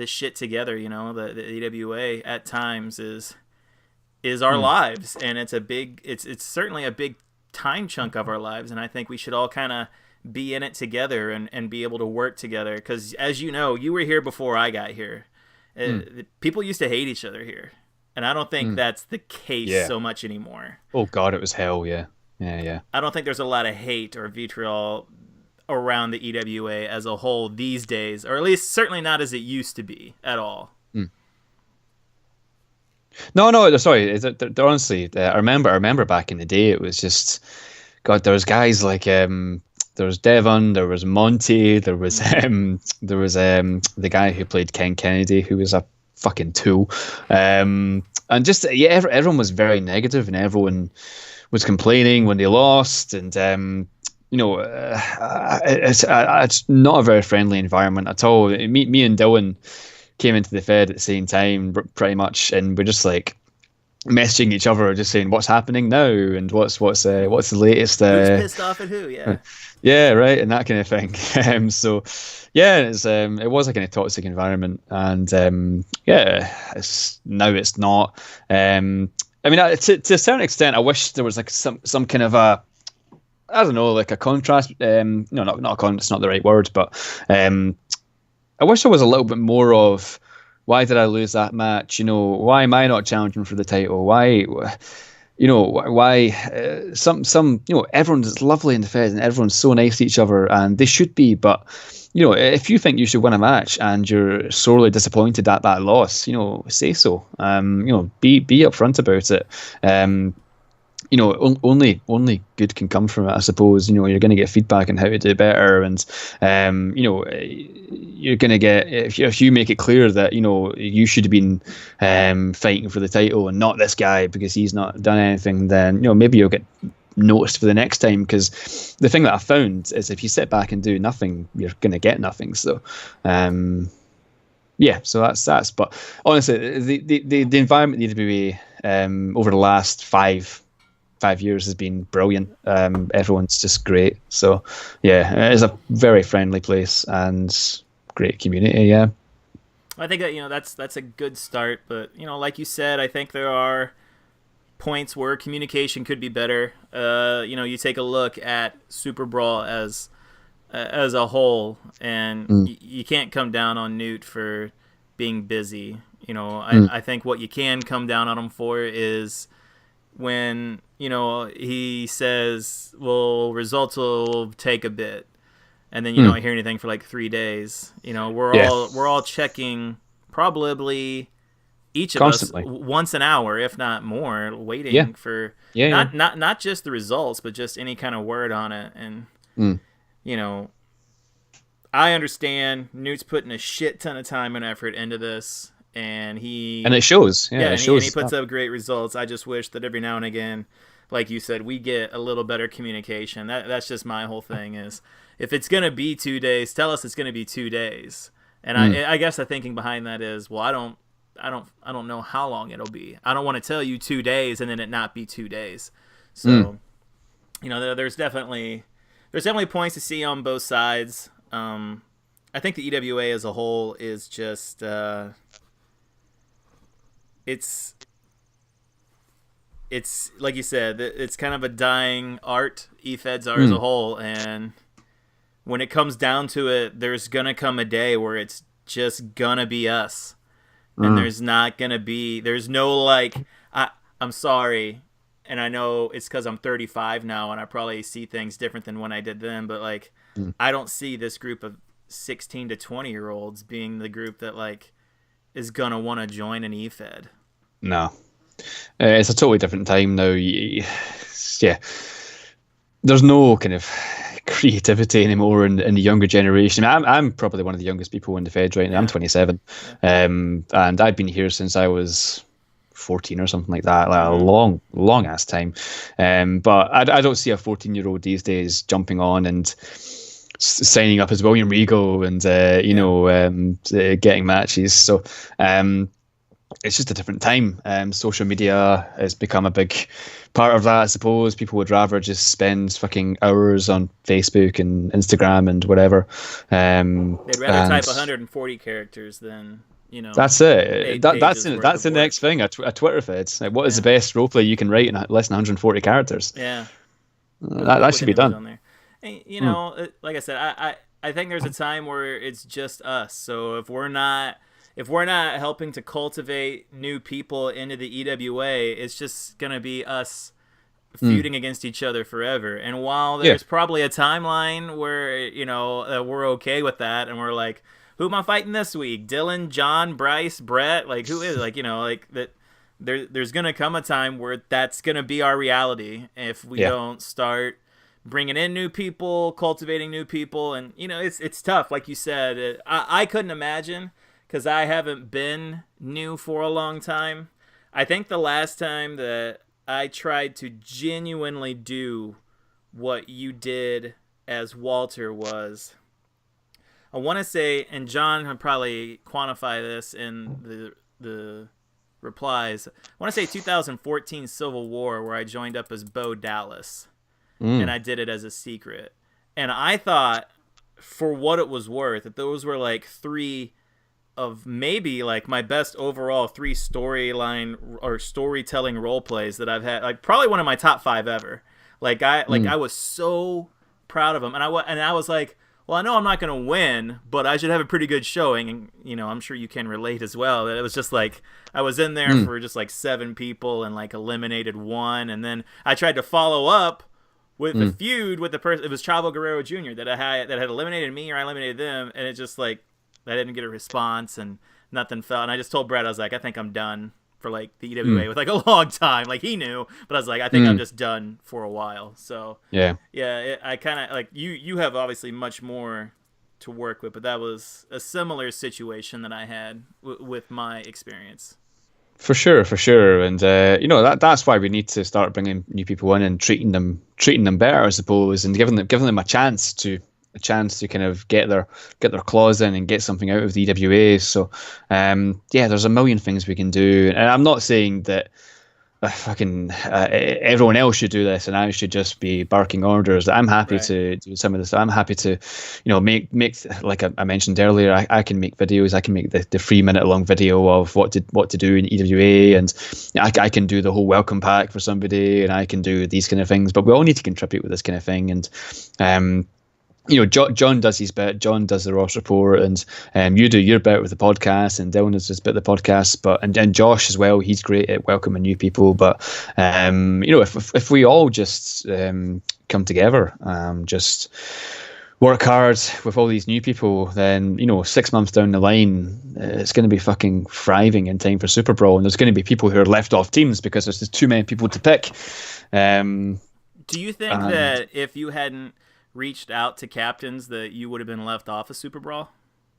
shit together. You know, the EWA at times is our lives, and it's certainly a big time chunk of our lives, and I think we should all kind of be in it together and be able to work together, because as you know, you were here before I got here. People used to hate each other here, and I don't think that's the case so much anymore. Oh god, it was hell. Yeah. I don't think there's a lot of hate or vitriol around the EWA as a whole these days, or at least certainly not as it used to be at all. No, sorry. Honestly, I remember back in the day, it was just, God, there was guys like there was Devon, there was Monty, there was the guy who played Ken Kennedy, who was a fucking tool, and just everyone was very negative, and everyone was complaining when they lost, and you know, it's not a very friendly environment at all. Me and Dylan came into the Fed at the same time, pretty much, and we're just like messaging each other, just saying what's happening now and what's the latest. Who's pissed off at who? Yeah. Yeah, right, and that kind of thing. So, yeah, it was a kind of toxic environment, and it's not. I mean, to a certain extent, I wish there was like some kind of a, I don't know, like a contrast. No, not a con. It's not the right word, but I wish there was a little bit more of, why did I lose that match? You know, why am I not challenging for the title? Why, you know, why some you know, everyone's lovely in the Fed and everyone's so nice to each other, and they should be. But you know, if you think you should win a match and you're sorely disappointed at that loss, you know, say so. You know, be upfront about it. You know, only good can come from it, I suppose. You know, you're going to get feedback on how to do better, and you know, you're going to get, if you make it clear that, you know, you should have been fighting for the title and not this guy because he's not done anything, then, you know, maybe you'll get noticed for the next time. Because the thing that I found is, if you sit back and do nothing, you're going to get nothing. So yeah, so that's. But honestly, the environment needed to be over the last five years has been brilliant. Everyone's just great. So yeah, it's a very friendly place and great community. Yeah, I think that, you know, that's a good start. But you know, like you said, I think there are points where communication could be better. You know, you take a look at Super Brawl as a whole, and you can't come down on Newt for being busy. You know, I think what you can come down on him for is when, you know, he says, well, results will take a bit, and then you don't hear anything for like 3 days. You know, we're all checking probably each of constantly, us once an hour, if not more, waiting for not just the results, but just any kind of word on it. And you know, I understand Newt's putting a shit ton of time and effort into this, and it shows. It shows. And he puts up great results. I just wish that every now and again, like you said, we get a little better communication. That's just my whole thing is, if it's going to be 2 days, tell us it's going to be 2 days. And I guess the thinking behind that is, well, I don't know how long it'll be. I don't want to tell you 2 days and then it not be 2 days. So, you know, there's definitely points to see on both sides. I think the EWA as a whole is just it's like you said, it's kind of a dying art. E-Feds are as a whole, and when it comes down to it, there's gonna come a day where it's just gonna be us, and there's no like, I'm sorry, and I know it's because I'm 35 now and I probably see things different than when I did then, but like I don't see this group of 16 to 20-year-olds being the group that like is gonna want to join an EFED. No, it's a totally different time now. Yeah, there's no kind of creativity anymore in the younger generation. I mean, I'm probably one of the youngest people in the Fed right now. I'm 27, and I've been here since I was 14 or something like that, like a long ass time. But I don't see a 14-year-old these days jumping on and signing up as William Regal and getting matches. So it's just a different time. Social media has become a big part of that, I suppose. People would rather just spend fucking hours on Facebook and Instagram and whatever. They'd rather type 140 characters than, that's it. That's the next thing. A Twitter feed. Like, what is the best roleplay you can write in less than 140 characters? Yeah, that should be done. And, like I said, I think there's a time where it's just us. So if we're not helping to cultivate new people into the EWA, it's just gonna be us feuding against each other forever. And while there's probably a timeline where we're okay with that, and we're like, who am I fighting this week? Dylan, John, Bryce, Brett? Like, who is like that? There's gonna come a time where that's gonna be our reality if we don't start bringing in new people, cultivating new people, and it's tough. Like you said, I couldn't imagine. Because I haven't been new for a long time. I think the last time that I tried to genuinely do what you did as Walter was, I want to say, and John can probably quantify this in the replies, I want to say 2014 Civil War, where I joined up as Bo Dallas. And I did it as a secret. And I thought, for what it was worth, that those were like 3 of maybe like my best overall 3 storyline or storytelling role plays that I've had, like probably one of my top 5 ever. I was so proud of them, and I was like, well, I know I'm not going to win, but I should have a pretty good showing. And I'm sure you can relate as well. That it was just like I was in there for just like 7 people and like eliminated 1, and then I tried to follow up with the feud with the person. It was Chavo Guerrero Jr. that had eliminated me, or I eliminated them, and it just like I didn't get a response and nothing fell. And I just told Brett, I was like, I think I'm done for like the EWA with like a long time. Like he knew, but I was like, I think I'm just done for a while. So I kind of like you have obviously much more to work with, but that was a similar situation that I had with my experience. For sure, and that's why we need to start bringing new people in and treating them better, I suppose, and giving them a chance to kind of get their claws in and get something out of the EWA. So there's a million things we can do, and I'm not saying that everyone else should do this and I should just be barking orders. I'm happy to do some of this. I'm happy to make like I mentioned earlier, I can make videos. I can make the 3-minute long video of what to do in EWA, and I can do the whole welcome pack for somebody, and I can do these kind of things. But we all need to contribute with this kind of thing. And John does his bit. John does the Ross report, and you do your bit with the podcast, and Dylan does his bit of the podcast. But and Josh as well. He's great at welcoming new people. But if we all just come together, just work hard with all these new people, then 6 months down the line, it's going to be fucking thriving in time for Super Brawl, and there's going to be people who are left off teams because there's just too many people to pick. Do you think that if you hadn't reached out to captains that you would have been left off of Super Brawl?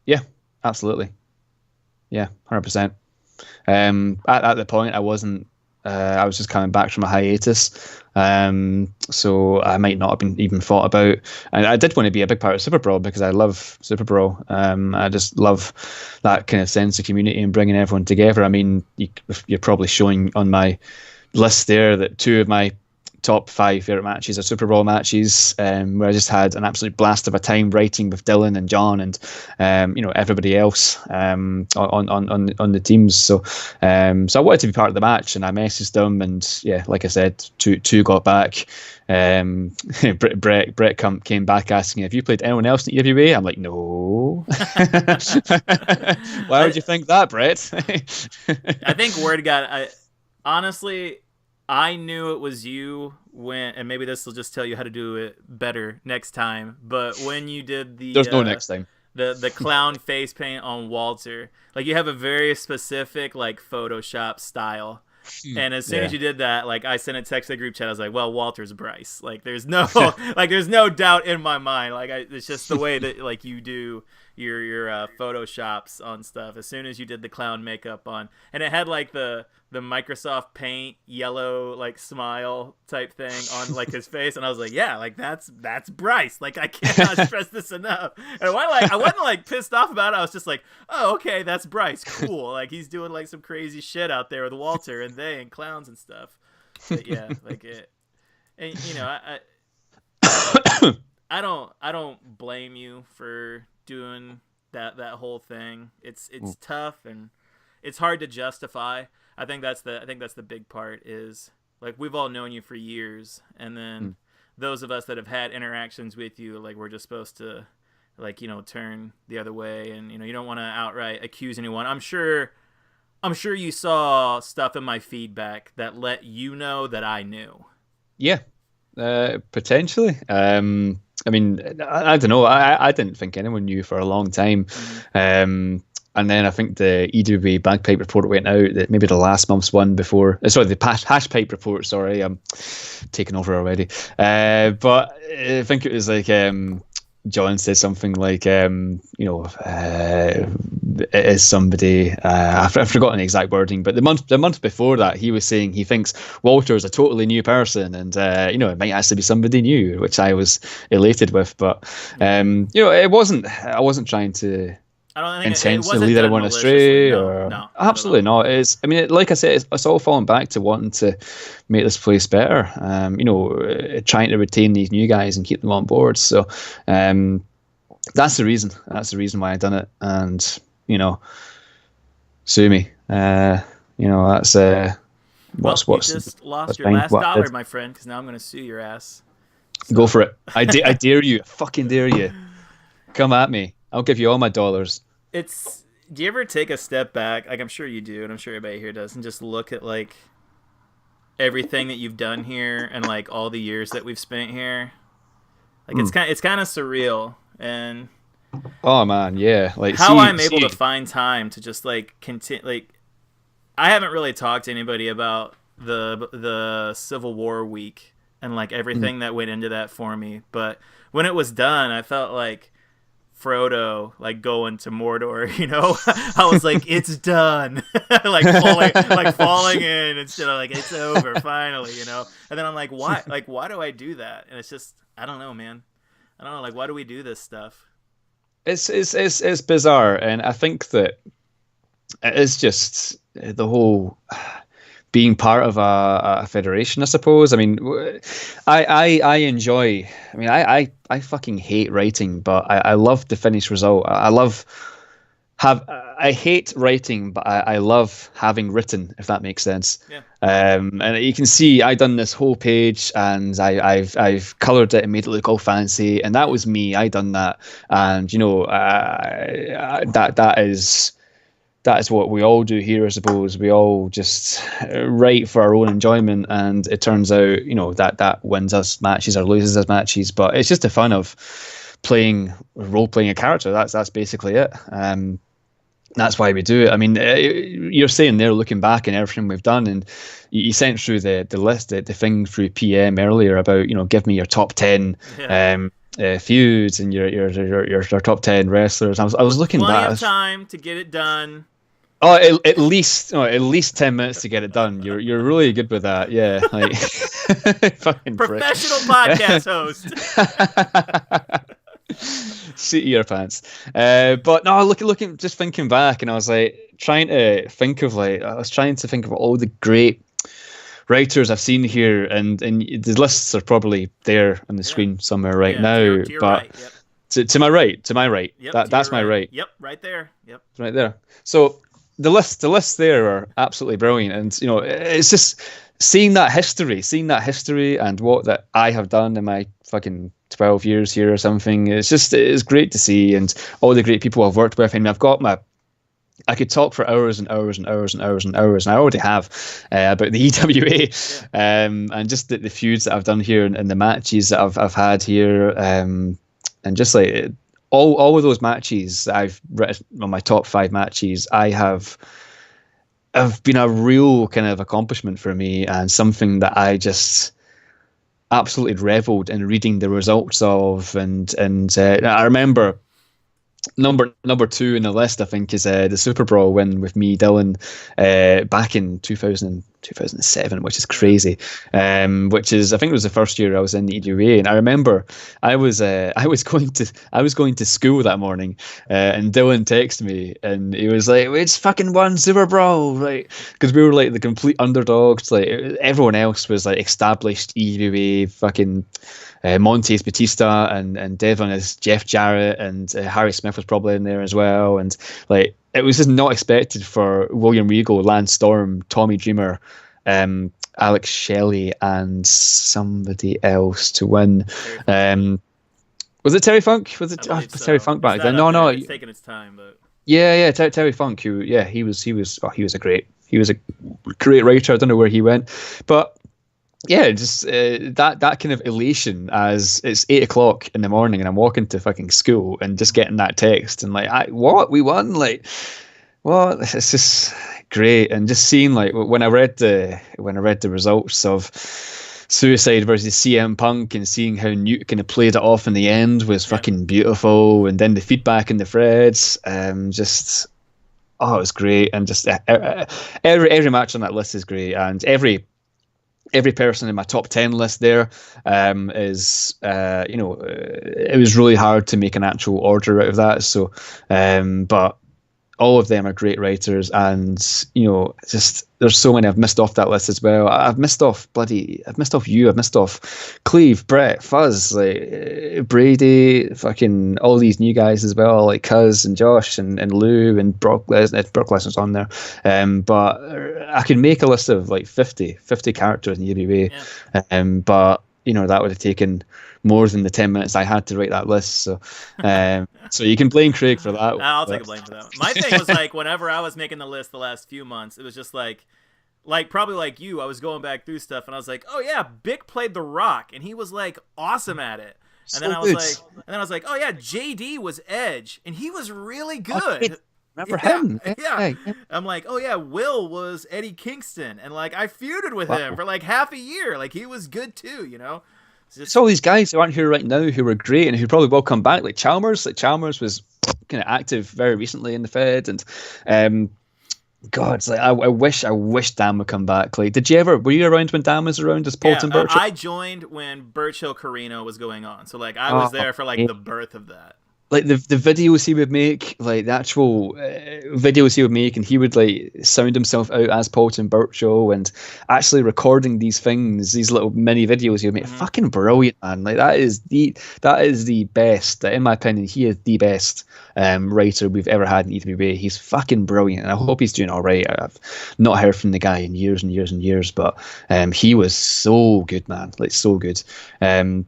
Yeah, absolutely. Yeah, 100%. At the point, I wasn't. I was just coming back from a hiatus, so I might not have been even thought about. And I did want to be a big part of Super Brawl because I love Super Brawl. I just love that kind of sense of community and bringing everyone together. I mean, you're probably showing on my list there that 2 of my top 5 favorite matches are Super Brawl matches, where I just had an absolute blast of a time writing with Dylan and John and everybody else on the teams. So I wanted to be part of the match, and I messaged them, and like I said, two got back. Brett came back asking, have you played anyone else in EWA? I'm like, no. Why would you think that, Brett? I think word got honestly, I knew it was you when, and maybe this will just tell you how to do it better next time. But when you did There's no next time. the clown face paint on Walter, like you have a very specific like Photoshop style. And as soon as you did that, like I sent a text to the group chat. I was like, "Well, Walter's Bryce." Like, there's no there's no doubt in my mind. Like, it's just the way that like you do your photoshops on stuff. As soon as you did the clown makeup on, and it had like the Microsoft Paint yellow like smile type thing on like his face, and I was like, "Yeah, like that's Bryce." Like, I cannot stress this enough. And I wasn't like pissed off about it. I was just like, "Oh, okay, that's Bryce. Cool. Like he's doing like some crazy shit out there with Walter and they and clowns and stuff." But yeah, like it. And you know, I don't blame you for doing that whole thing. It's tough and it's hard to justify. I think that's the big part is like we've all known you for years, and then those of us that have had interactions with you, like we're just supposed to like, you know, turn the other way, and you know, you don't want to outright accuse anyone. I'm sure you saw stuff in my feedback that let you know that I knew. Yeah, potentially. I mean, I don't know. I didn't think anyone knew for a long time. And then I think the EWA bagpipe report went out, that maybe the last month's one before. Sorry, the hash pipe report. Sorry, I'm taking over already. But I think it was like John said something like, you know, it is somebody. I've forgotten the exact wording, but the month before that, he was saying he thinks Walter is a totally new person, and you know, it might actually be somebody new, which I was elated with. But you know, I wasn't trying to. I don't think intentionally lead anyone astray, or no, absolutely not. It's, I mean, like I said, it's all falling back to wanting to make this place better. You know, trying to retain these new guys and keep them on board. So that's the reason. That's the reason why I done it. And you know, sue me. You know, that's what's you just lost your last dollar, my friend, because now I'm going to sue your ass. So. Go for it. I dare you. I fucking dare you. Come at me. I'll give you all my dollars. Do you ever take a step back? Like, I'm sure you do, and I'm sure everybody here does, and just look at like everything that you've done here and like all the years that we've spent here. Like it's kind of surreal, and oh man, yeah. Like how I'm able to find time to just like continue. Like, I haven't really talked to anybody about the Civil War week and like everything that went into that for me. But when it was done, I felt like Frodo like going to Mordor, you know. I was like, it's done. like falling in instead of like, it's over finally, you know. And then I'm like, why do I do that? And it's just, I don't know, man. I don't know, like, why do we do this stuff? It's bizarre, and I think that it's just the whole being part of a federation, I suppose. I mean, I enjoy. I mean, I fucking hate writing, but I love the finished result. I hate writing, but I love having written, if that makes sense. Yeah. And you can see I done this whole page, and I've coloured it and made it look all fancy, and that was me. I done that, and you know, that is what we all do here, I suppose. We all just write for our own enjoyment, and it turns out, you know, that wins us matches or loses us matches. But it's just the fun of role playing a character. That's basically it. That's why we do it. I mean, you're saying there, looking back and everything we've done, and you sent through the list, the thing through PM earlier about, you know, give me your top 10 feuds and your top 10 wrestlers. I was looking back. Plenty of time to get it done. Oh, at least 10 minutes to get it done. You're really good with that, yeah. Like, fucking professional podcast host. Seat of your pants. But no, looking, just thinking back, and I was like trying to think of all the great writers I've seen here, and the lists are probably there on the screen somewhere right now. To your but right, yep. to my right. Yep, that's my right. Yep, right there. Yep, right there. So the lists there are absolutely brilliant, and you know, it's just seeing that history and what that I have done in my fucking 12 years here or something. It's great to see, and all the great people I've worked with. I mean, I've got I could talk for hours and hours and hours and hours and hours, and I already have, about the EWA, and just the feuds that I've done here, and the matches that I've had here, and just like all of those matches that I've written on my top 5 matches, have been a real kind of accomplishment for me, and something that I just absolutely reveled in reading the results of, and I remember. Number 2 in the list, I think, is the Super Brawl win with me, Dylan, back in 2007, which is crazy. Which is, I think, it was the first year I was in the EWA, and I remember I was going to school that morning, and Dylan texted me, and he was like, "It's fucking won Super Brawl," right? Because we were like the complete underdogs. Like everyone else was like established EWA fucking. Montez Batista and Devon as Jeff Jarrett, and Harry Smith was probably in there as well, and like it was just not expected for William Regal, Lance Storm, Tommy Dreamer, Alex Shelley, and somebody else to win. Was it Terry Funk? Was it Terry Funk back then? No, it's taking its time, but yeah, Terry Funk. He was a great writer. I don't know where he went, but. Yeah, just that kind of elation as it's 8 o'clock in the morning and I'm walking to fucking school and just getting that text and like, what, we won? Like, what? It's just great. And just seeing like when I read the results of Suicide versus CM Punk and seeing how Newt kind of played it off in the end was fucking beautiful. And then the feedback in the threads, it was great. And just every match on that list is great, and every person in my top 10 list there is, it was really hard to make an actual order out of that. So, but all of them are great writers, and just there's so many I've missed off that list as well. I've missed off you. I've missed off Cleve, Brett, Fuzz, like Brady, fucking all these new guys as well, like Cuz and Josh and Lou and Brock Lesnar. Brock Lesnar's on there, but I could make a list of like 50 characters in the UBA, but that would have taken more than the 10 minutes I had to write that list. So, so you can blame Craig for that. I'll take a blame for that. My thing was like whenever I was making the list the last few months, it was just like probably like you, I was going back through stuff and I was like, oh yeah, Bick played The Rock and he was like awesome at it. And then I was like, oh yeah, JD was Edge and he was really good. Remember him? Yeah. I'm like, oh yeah, Will was Eddie Kingston, and like I feuded with him for like half a year. Like he was good too, It's all these guys who aren't here right now who were great and who probably will come back. Like Chalmers. Chalmers was kind of active very recently in the Fed, and God, it's like I wish Dan would come back. Like, were you around when Dan was around as Polton Birchill? I joined when Birchill Carino was going on, so like I was there for like the birth of that. Like the videos he would make, like the actual videos he would make, and he would like sound himself out as Polton Birchill, and actually recording these things, these little mini videos he would make. Fucking brilliant, man! Like that is the best. In my opinion, he is the best writer we've ever had in EWA. He's fucking brilliant, and I hope he's doing all right. I've not heard from the guy in years and years and years, but he was so good, man. Like so good. And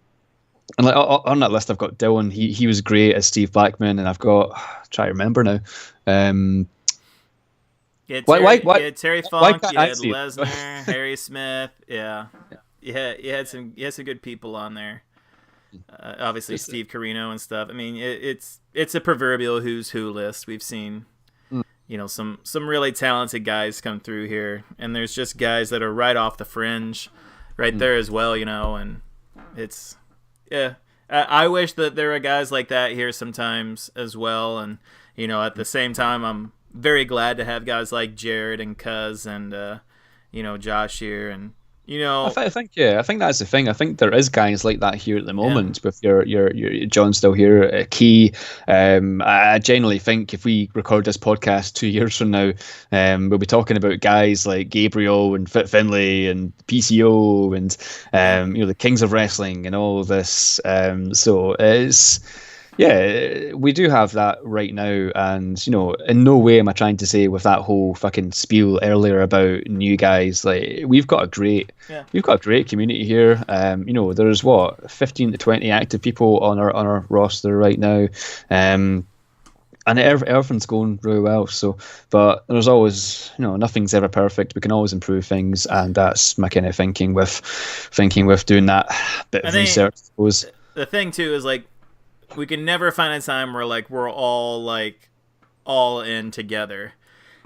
like on that list, I've got Dylan. He was great as Steve Blackman, and I've got try to remember now. Terry Funk, you had Lesnar, Harry Smith. Yeah, you had some good people on there. Obviously Steve Carino and stuff. I mean, it's a proverbial who's who list. We've seen, some really talented guys come through here, and there's just guys that are right off the fringe, right there as well. And it's. Yeah, I wish that there are guys like that here sometimes as well, and at the same time, I'm very glad to have guys like Jared and Cuz and Josh here, and I think that's the thing. I think there is guys like that here at the moment with your John still here, Key. I genuinely think if we record this podcast 2 years from now, we'll be talking about guys like Gabriel and Fit Finlay and PCO and the Kings of Wrestling and all this. So it's. Yeah, we do have that right now, and in no way am I trying to say with that whole fucking spiel earlier about new guys. Like we've got a great community here. There's 15 to 20 active people on our roster right now, and and everything's going really well. So, but there's always, nothing's ever perfect. We can always improve things, and that's my kind of thinking with doing that bit of research, I suppose. The thing too is like we can never find a time where like we're all in together.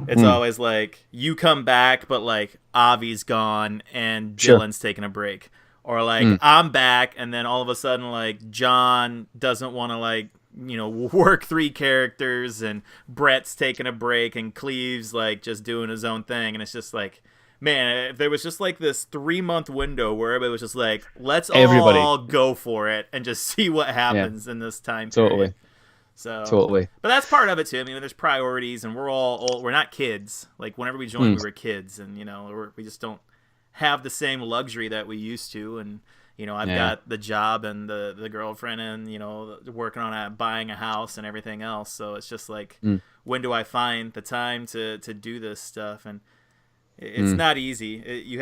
It's always like you come back, but like Avi's gone and Dylan's taking a break, or like I'm back and then all of a sudden like John doesn't want to like work 3 characters, and Brett's taking a break, and Cleve's like just doing his own thing, and it's just like, man, if there was just like this 3-month window where everybody was just like, let's all go for it and just see what happens in this time period. Totally. So totally. But that's part of it too. I mean, there's priorities, and we're all old. We're not kids. Like whenever we joined, we were kids, and we just don't have the same luxury that we used to. And I've got the job and the girlfriend, and working on buying a house and everything else. So it's just like, when do I find the time to do this stuff? And it's not easy.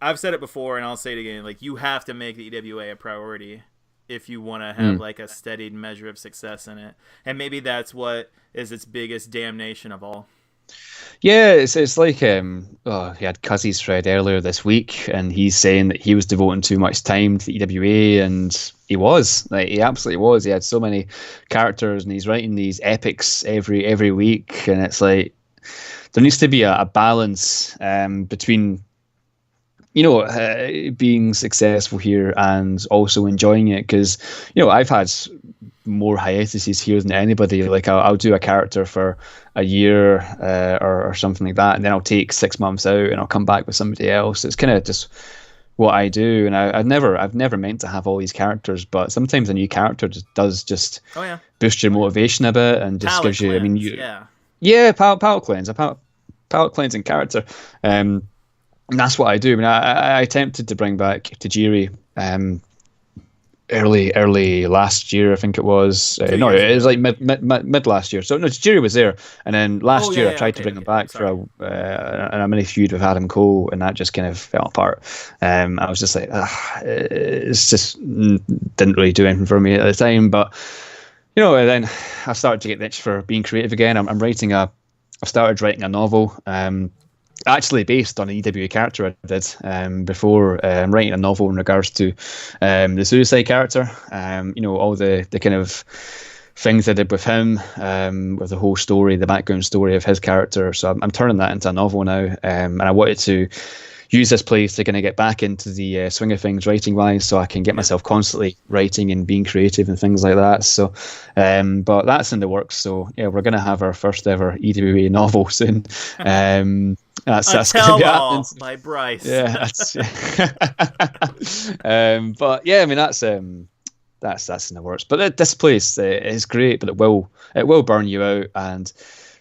I've said it before, and I'll say it again. Like you have to make the EWA a priority if you want to have like a steadied measure of success in it. And maybe that's what is its biggest damnation of all. Yeah, it's like he had Cuzzy's thread earlier this week, and he's saying that he was devoting too much time to the EWA, and he absolutely was. He had so many characters, and he's writing these epics every week, and it's like there needs to be a balance between being successful here and also enjoying it, because I've had more hiatuses here than anybody. Like I'll do a character for a year or something like that, and then I'll take 6 months out and I'll come back with somebody else. It's kind of just what I do, and I've never meant to have all these characters, but sometimes a new character does boost your motivation a bit, and just gives you. Palette cleanse, a palette cleansing character. And that's what I do. I mean, I attempted to bring back Tajiri early last year, I think it was. It was like mid last year. So no, Tajiri was there, and then last year I tried to bring him back for a mini feud with Adam Cole, and that just kind of fell apart. I was just like, it's just didn't really do anything for me at the time. But and then I started to get the itch for being creative again. I've started writing a novel. Actually based on an EWA character I did before. I'm writing a novel in regards to the Suicide character, all the kind of things I did with him, with the whole story, the background story of his character. So I'm turning that into a novel now, and I wanted to use this place to kind of get back into the swing of things writing wise, so I can get myself constantly writing and being creative and things like that. So but that's in the works, so yeah, we're going to have our first ever EWA novel soon. That's Tell All by Bryce. Yeah, but yeah, I mean that's in the works. But this place is great, but it will burn you out. And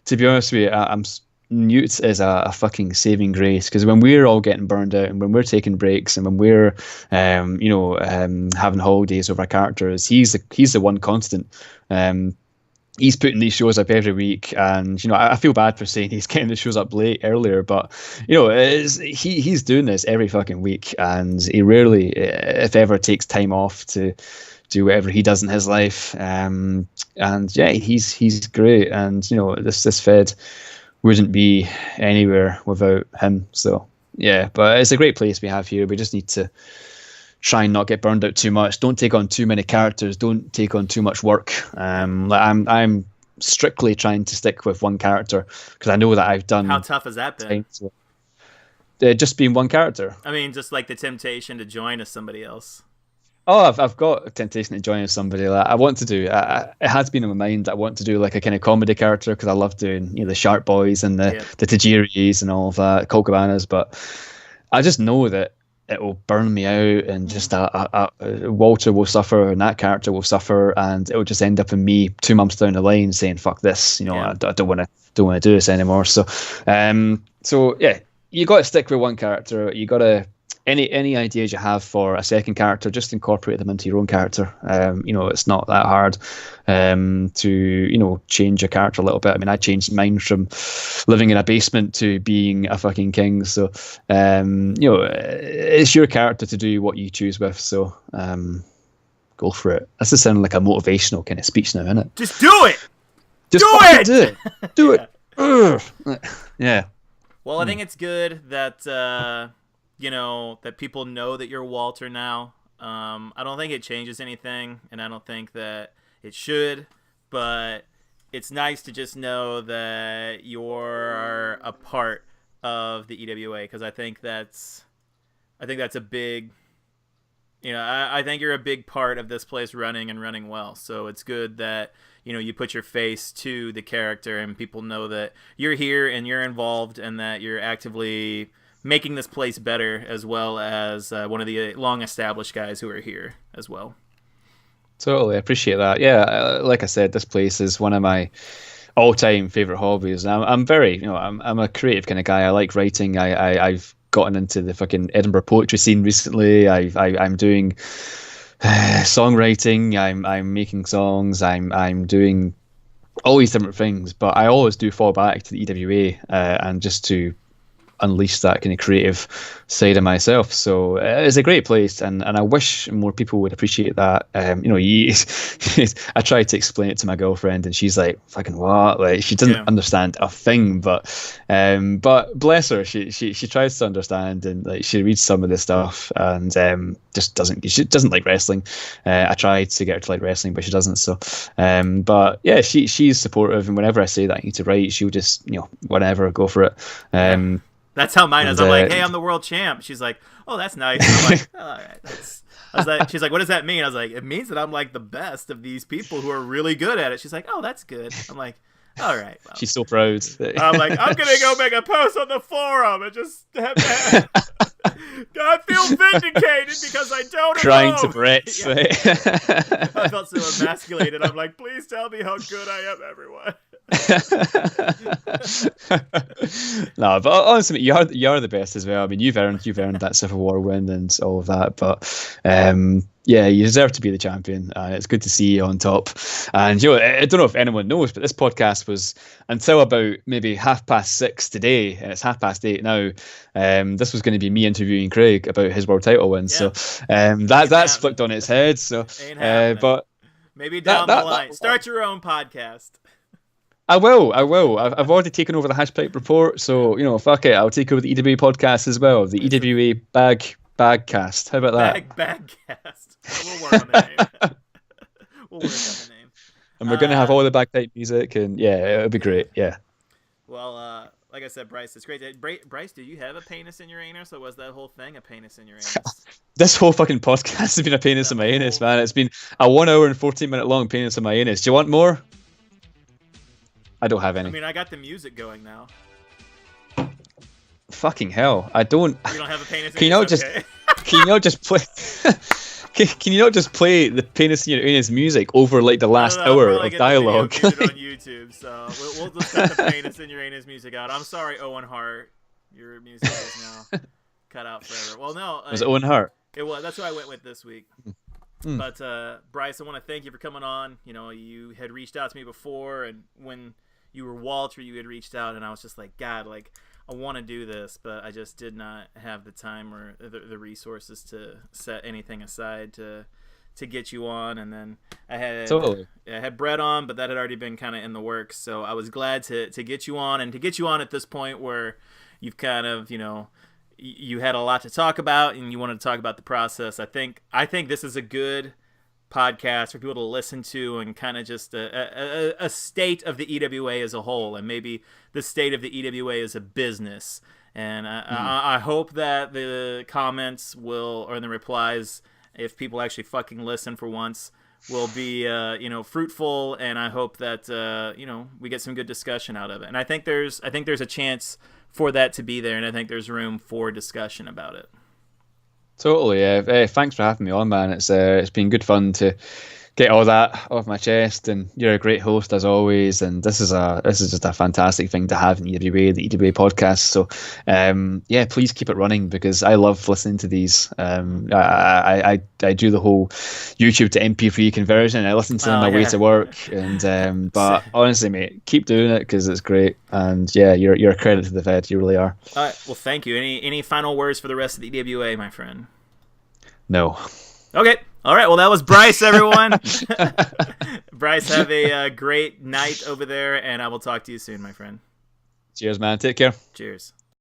to be honest with you, I'm Newt is a fucking saving grace, because when we're all getting burned out and when we're taking breaks and when we're having holidays with our characters, he's the one constant. He's putting these shows up every week, and I feel bad for saying he's getting the shows up earlier, but he's doing this every fucking week, and he rarely, if ever, takes time off to do whatever he does in his life. And yeah, he's great, and this Fed wouldn't be anywhere without him. So yeah, but it's a great place we have here. We just need to try and not get burned out too much. Don't take on too many characters. Don't take on too much work. I'm strictly trying to stick with one character, because I know that I've done. How tough has that been? Just being one character. I mean, just like the temptation to join as somebody else. Oh, I've got a temptation to join as somebody. Like, I want to do. It has been in my mind that I want to do like a kind of comedy character, because I love doing the Shark Boys and the Tajiris and all of that, Colt Cabanas. But I just know that it will burn me out, and just Walter will suffer, and that character will suffer, and it will just end up in me 2 months down the line saying, "Fuck this," I don't want to do this anymore. So yeah, you got to stick with one character. You got to. Any ideas you have for a second character, just incorporate them into your own character. It's not that hard to change a character a little bit. I mean, I changed mine from living in a basement to being a fucking king. So it's your character to do what you choose with. So go for it. This is sounding like a motivational kind of speech now, isn't it? Just do it. Just do fucking it! do it. Do it. Ugh. Yeah. Well, I think it's good that that people know that you're Walter now. I don't think it changes anything, and I don't think that it should, but it's nice to just know that you're a part of the EWA, because I think that's a big, I think you're a big part of this place running and running well. So it's good that you put your face to the character and people know that you're here and you're involved and that you're actively making this place better, as well as one of the long established guys who are here as well. Totally, I appreciate that. Yeah, like I said, this place is one of my all-time favorite hobbies. And I'm very, I'm a creative kind of guy. I like writing. I've gotten into the fucking Edinburgh poetry scene recently. I'm doing songwriting. I'm making songs. I'm doing all these different things. But I always do fall back to the EWA and just to unleash that kind of creative side of myself. So it's a great place, and I wish more people would appreciate that. I tried to explain it to my girlfriend, and she's like, "Fucking what?" Like, she doesn't understand a thing, but bless her, she tries to understand, and like she reads some of the stuff, and she doesn't like wrestling. I tried to get her to like wrestling, but she doesn't. So, but yeah, she's supportive, and whenever I say that I need to write, she'll just whatever, go for it. That's how mine is. I'm like, hey, I'm the world champ. She's like, oh, that's nice. I'm like, oh, all right. She's like, what does that mean? I was like, it means that I'm like the best of these people who are really good at it. She's like, oh, that's good. I'm like, all right. Well. She's so proud. I'm like, I'm going to go make a post on the forum and just I feel vindicated because I don't Crying know. to Brett. Yeah. I felt so emasculated. I'm like, please tell me how good I am, everyone. No, but honestly, you're the best as well. I mean, you've earned that Civil War win and all of that, but yeah, you deserve to be the champion. It's good to see you on top. And I don't know if anyone knows, but this podcast was until about maybe 6:30 today, and it's 8:30 now. This was going to be me interviewing Craig about his world title win. Yeah. So that's flipped on its head. So, but maybe down the line, start your own podcast. I will. I've already taken over the Hashpipe Report, so fuck it. I'll take over the EWA podcast as well. The EWA Bagcast. How about that? Bagcast. We'll work on the name. And we're gonna have all the bagpipe music, and yeah, it'll be great. Yeah. Well, like I said, Bryce, it's great. Bryce, do you have a penis in your anus, or was that whole thing a penis in your anus? This whole fucking podcast has been a penis in my anus, man. It's been a 1 hour and 14-minute long penis in my anus. Do you want more? I don't have any. I mean, I got the music going now. Fucking hell! I don't. You don't have a penis. Can you not just play? Can you not just play the penis in your anus music over like the last hour of dialogue? We'll get it on YouTube, so we'll just cut the penis in your anus music out. I'm sorry, Owen Hart. Your music is now cut out forever. Well, no. Was it Owen Hart? It was. That's what I went with this week. But Bryce, I want to thank you for coming on. You had reached out to me before, and when you were Walter, you had reached out, and I was just like, God, like, I want to do this, but I just did not have the time or the resources to set anything aside to get you on. And then I had Brett on, but that had already been kind of in the works. So I was glad to get you on, and to get you on at this point where you've kind of, you had a lot to talk about and you wanted to talk about the process. I think this is a good podcast for people to listen to, and kind of just a state of the EWA as a whole, and maybe the state of the EWA as a business. And I hope that the comments or the replies, if people actually fucking listen for once, will be fruitful, and I hope that we get some good discussion out of it. And I think there's a chance for that to be there, and I think there's room for discussion about it. Totally. Thanks for having me on, man. It's been good fun to get all that off my chest, and you're a great host as always. And this is just a fantastic thing to have in EWA, the EWA podcast. So, please keep it running, because I love listening to these. I do the whole YouTube to MP3 conversion, and I listen to them on my way to work. And but honestly, mate, keep doing it, because it's great. And yeah, you're a credit to the Fed. You really are. All right. Well, thank you. Any final words for the rest of the EWA, my friend? No. Okay. All right. Well, that was Bryce, everyone. Bryce, have a great night over there, and I will talk to you soon, my friend. Cheers, man. Take care. Cheers.